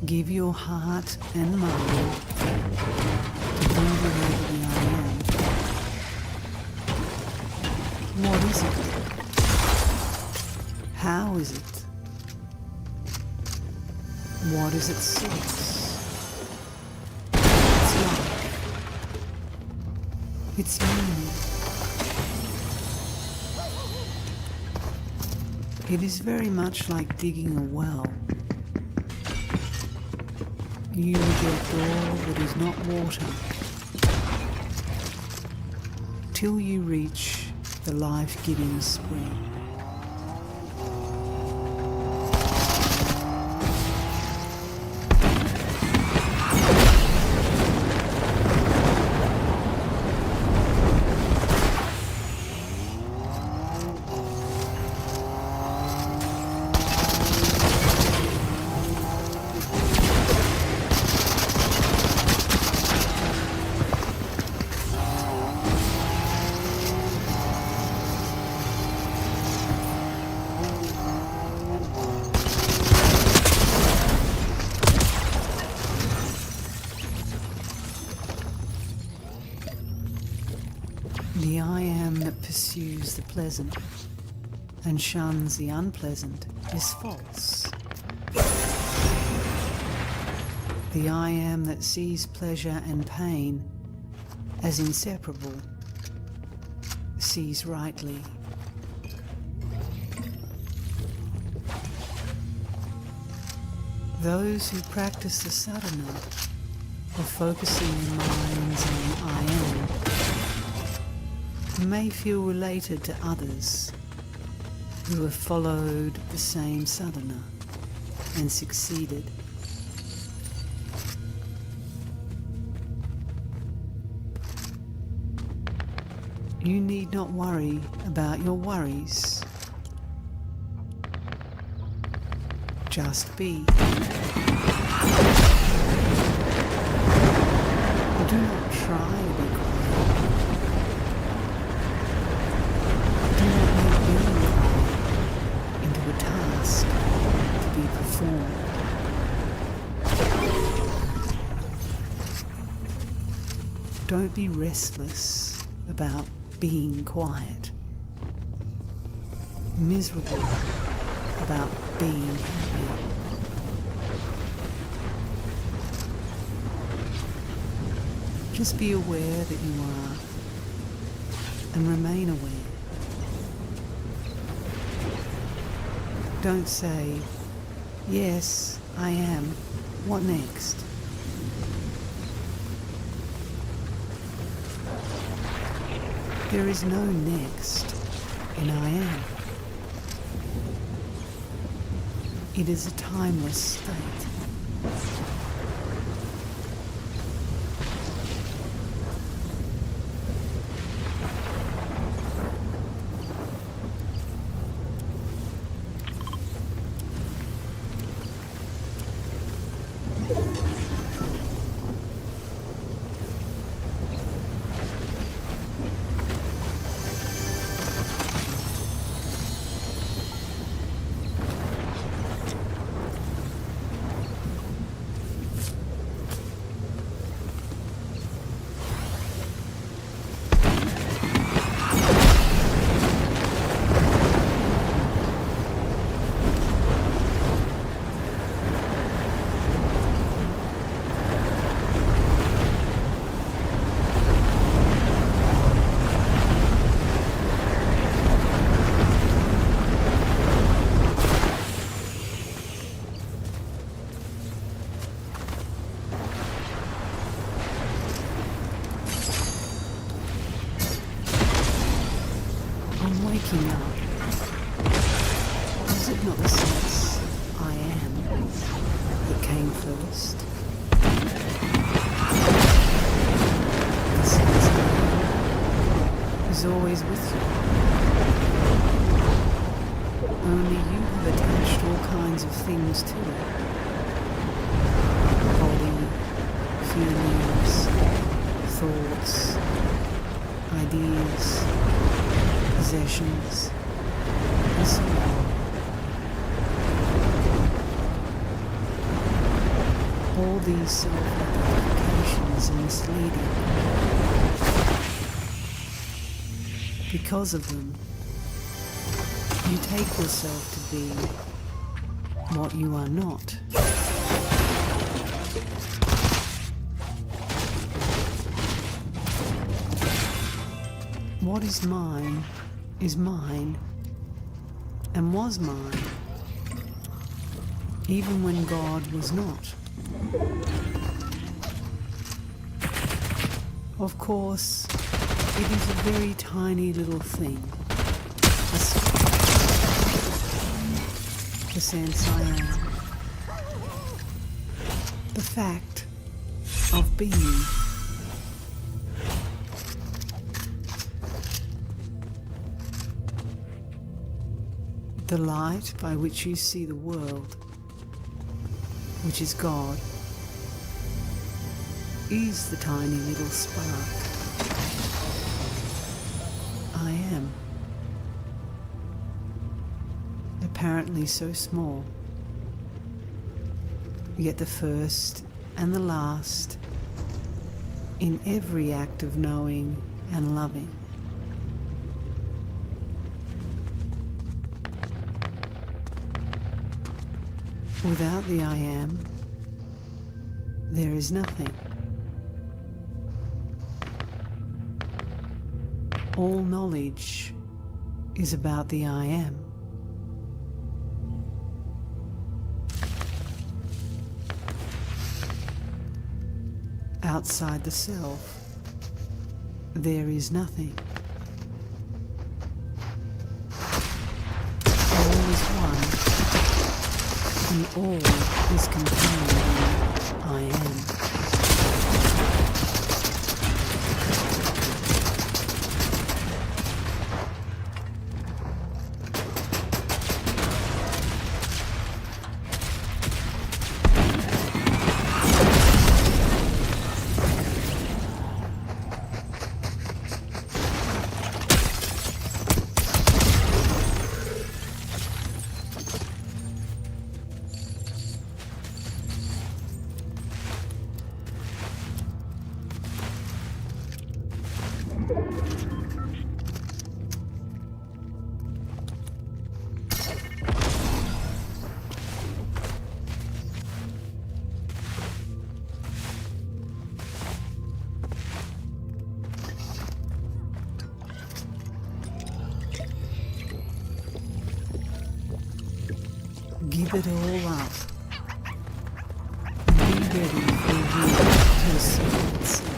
A: Give your heart and mind to brooding over the I am. What is it? How is it? What is its source? Its life? Its meaning? It is very much like digging a well. You reject all that is not water till you reach the life-giving spring. values the pleasant and shuns the unpleasant is false. The I am that sees pleasure and pain as inseparable sees rightly. Those who practice the sadhana of focusing their minds on I am may feel related to others who have followed the same sadhana and succeeded. You need not worry about your worries. Just be. Do not try to be quiet. Do not make being quiet into a task to be performed. Don't be restless about being quiet, miserable about being happy. Just be aware that you are, and remain aware. Don't say, yes, I am, what next? There is no next in I am. It is a timeless state. Waking up, is it not the sense I am that came first? The sense I am is always with you. Only you have attached all kinds of things to it. Body, feelings, thoughts, ideas, possessions, and so on. All these self-identifications are misleading. Because of them, you take yourself to be what you are not. What is mine and was mine, even when God was not. Of course, it is a very tiny little thing, the sense I am, the fact of being. The light by which you see the world, which is God, is the tiny little spark. I am. Apparently so small, yet the first and the last in every act of knowing and loving. Without the I am, there is nothing. All knowledge is about the I am. Outside the self, there is nothing. All is one, and all is contained in I am. Give it all up. Be ready for you to assert itself.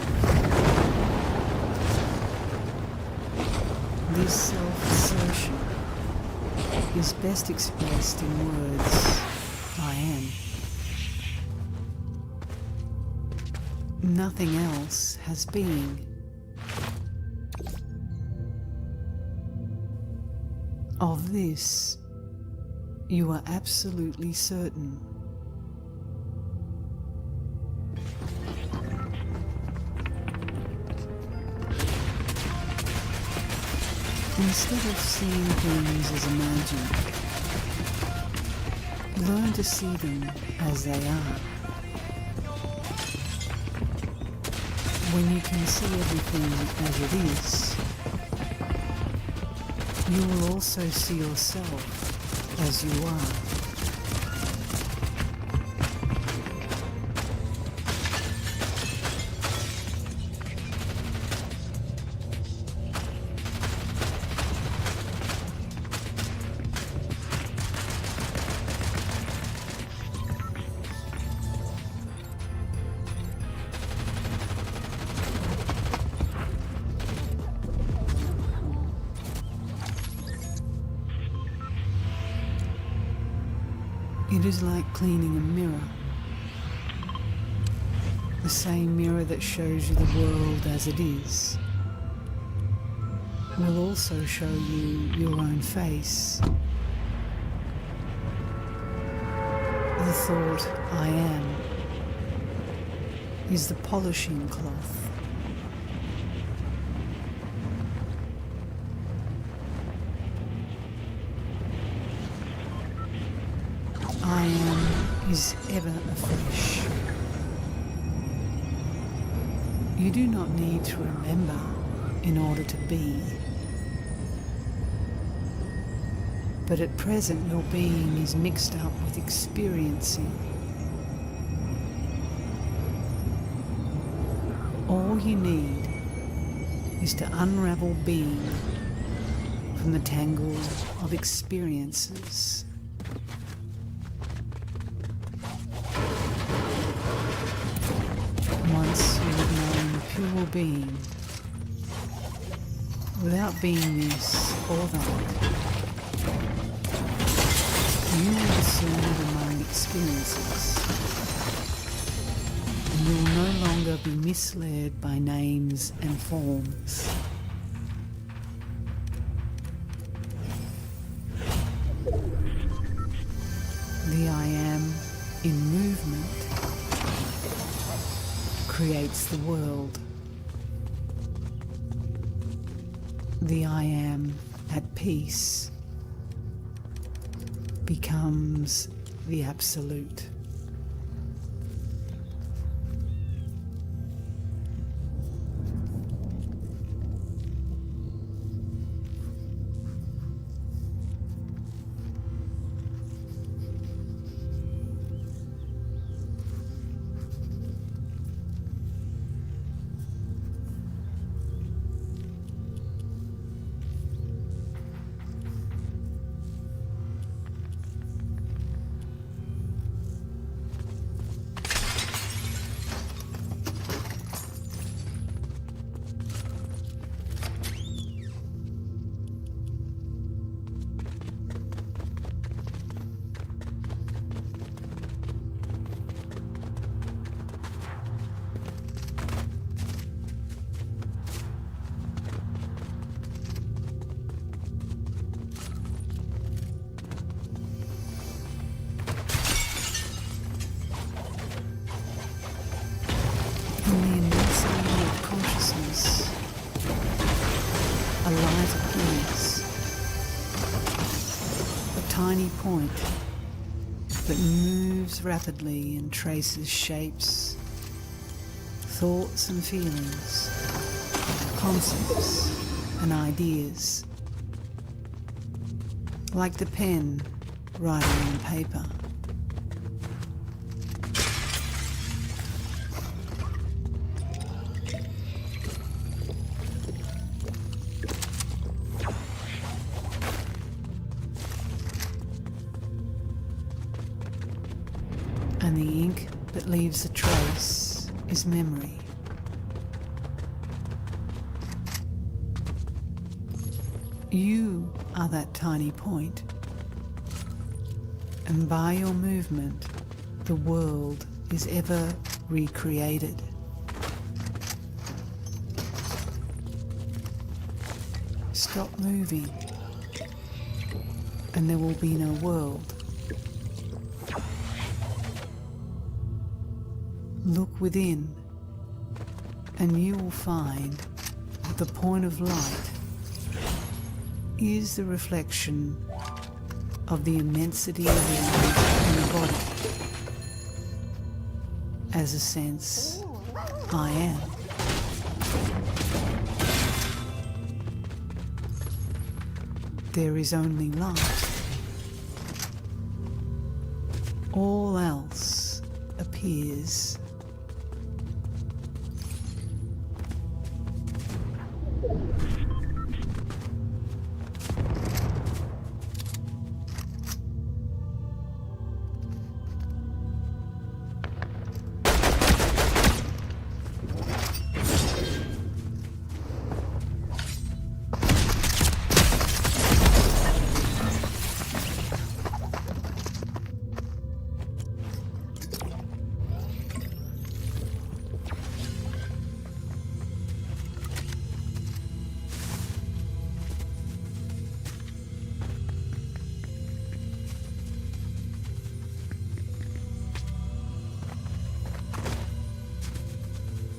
A: This self-assertion is best expressed in words, I am. Nothing else has being. Of this, you are absolutely certain. Instead of seeing things as imagined, learn to see them as they are. When you can see everything as it is, you will also see yourself as you are. It is like cleaning a mirror. The same mirror that shows you the world as it is will also show you your own face. The thought, I am, is the polishing cloth. I am is ever afresh. You do not need to remember in order to be. But at present your being is mixed up with experiencing. All you need is to unravel being from the tangle of experiences. Once you have known pure being, without being this or that, you will discern among experiences, and you will no longer be misled by names and forms. The I am in movement creates the world. The I am at peace becomes the absolute. point that moves rapidly and traces shapes, thoughts and feelings, concepts and ideas, like the pen writing on paper. And the ink that leaves a trace is memory. You are that tiny point, and by your movement, the world is ever recreated. Stop moving, and there will be no world. Look within, and you will find that the point of light is the reflection of the immensity of life in the body, as a sense, I am. There is only light. All else appears.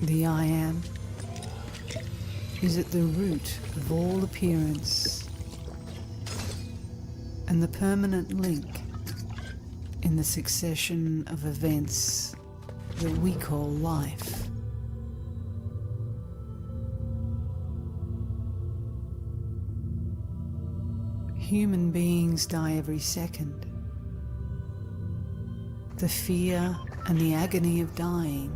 A: The I am is at the root of all appearance and the permanent link in the succession of events that we call life. Human beings die every second. The fear and the agony of dying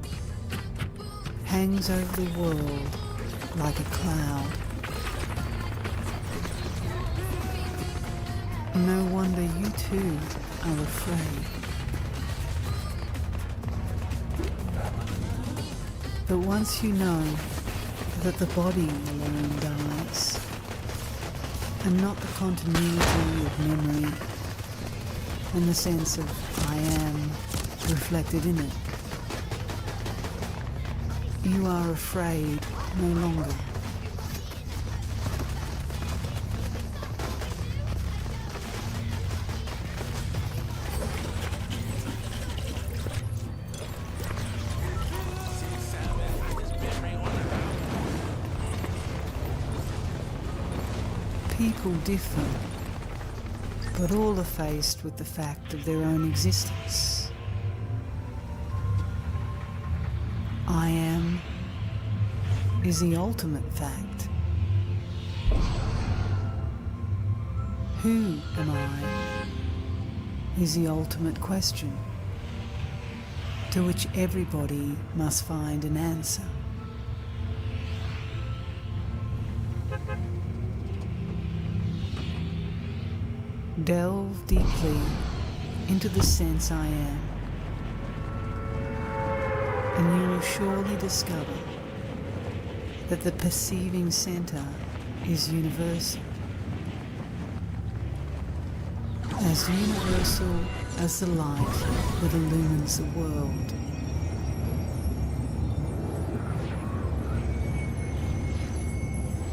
A: hangs over the world like a cloud. No wonder you too are afraid. But once you know that the body alone dies, and not the continuity of memory and the sense of I am reflected in it, you are afraid no longer. People differ, but all are faced with the fact of their own existence. I am is the ultimate fact. Who am I is the ultimate question, to which everybody must find an answer. Delve deeply into the sense I am, and you will surely discover that the perceiving center is universal. As universal as the light that illumines the world.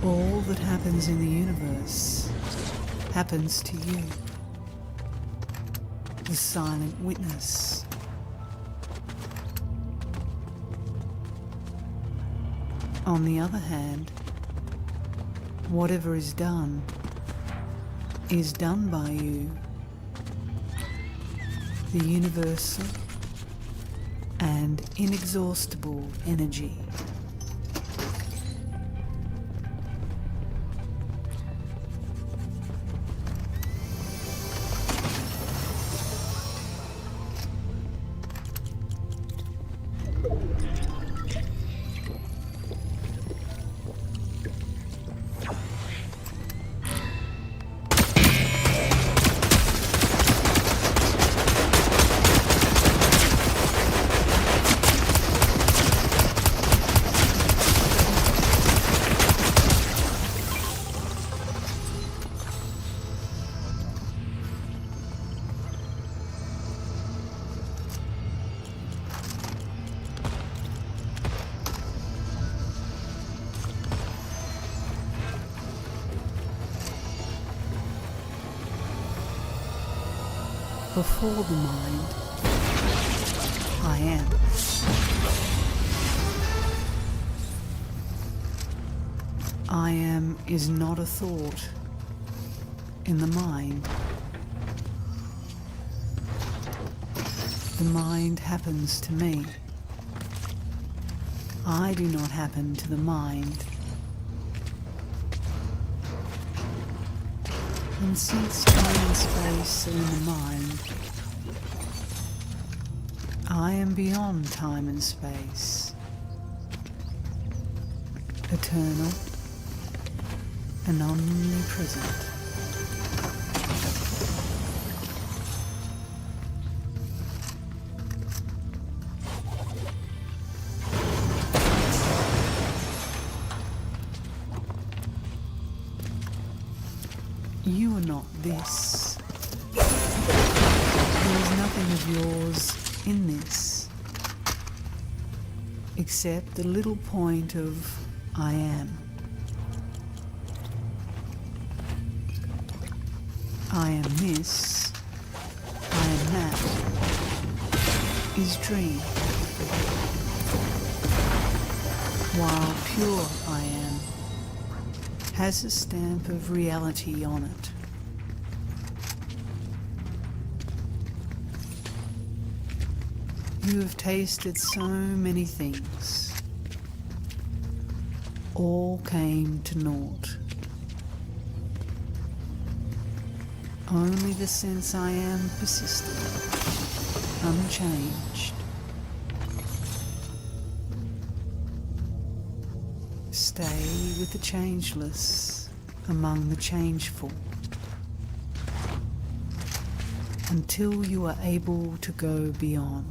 A: All that happens in the universe happens to you, the silent witness. On the other hand, whatever is done by you the universal and inexhaustible energy. Before the mind, I am. I am is not a thought in the mind. The mind happens to me. I do not happen to the mind. And since time and space are in the mind, I am beyond time and space, eternal and omnipresent. You are not this. There is nothing of yours in this, except the little point of I am. I am this, I am that, is dream, while pure I am has a stamp of reality on it. You have tasted so many things. All came to naught. Only the sense I am persisted, unchanged. Stay with the changeless among the changeful until you are able to go beyond.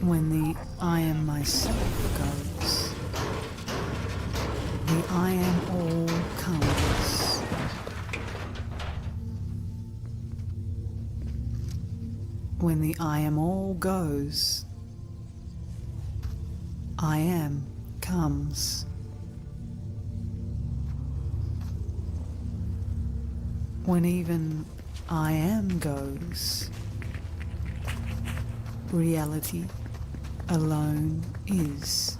A: When the I am myself goes, the I am all comes. When the I am all goes, I am comes. When even I am goes, reality alone is.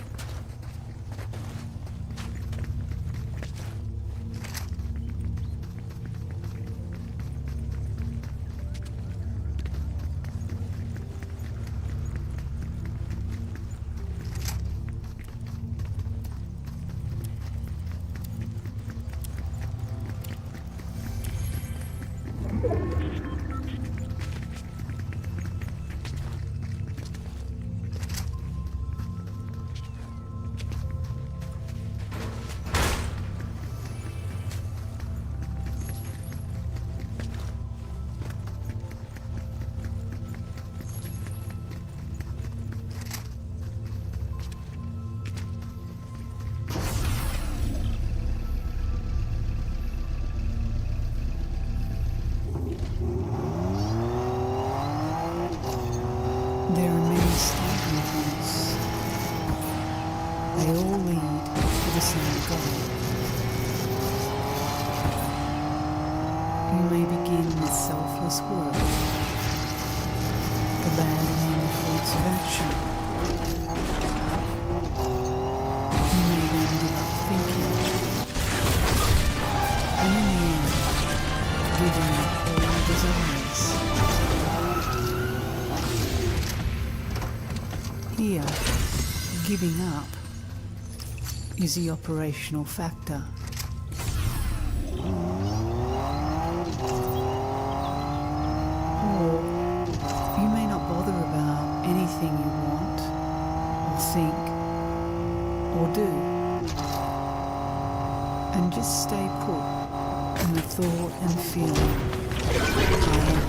A: They all lead to the same goal. You may begin with selfless work, abandoning the fruits of action. You may then give up thinking, and in the end, giving up all desires. Here, giving up is the operational factor. Or you may not bother about anything you want, or think, or do, and just stay put in the thought and feeling, I am.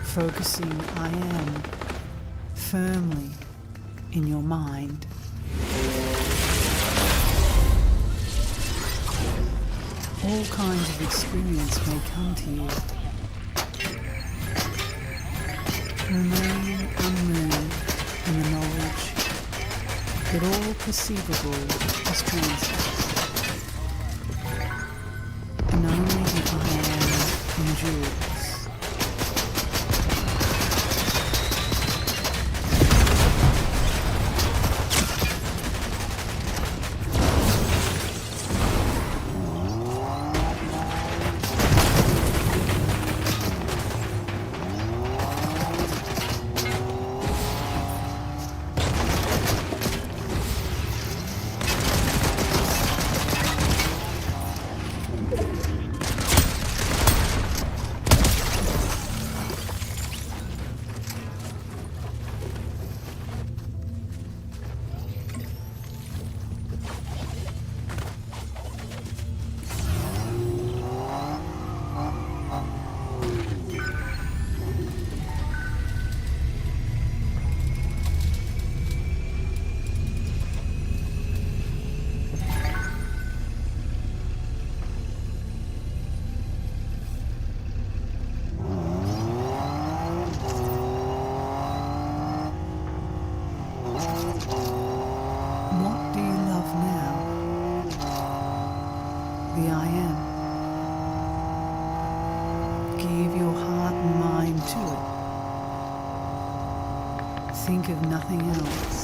A: Focusing I am firmly in your mind. All kinds of experience may come to you. Remain unmoved in the knowledge that all perceivable is transient, and only the I am endures. What do you love now? The I am. Give your heart and mind to it. Think of nothing else.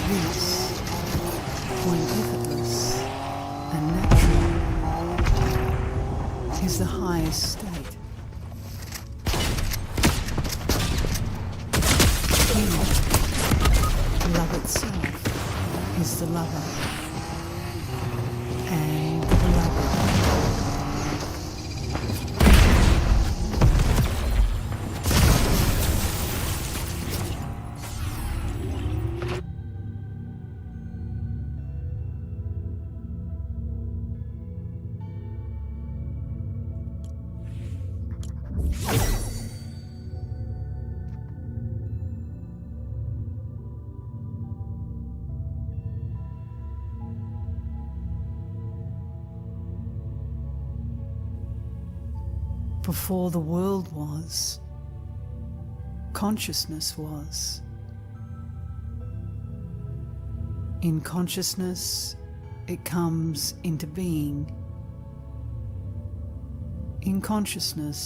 A: This, when effortless and natural, is the highest state. Love itself is the lover, and the beloved. Before the world was, consciousness was. In consciousness, it comes into being. In consciousness,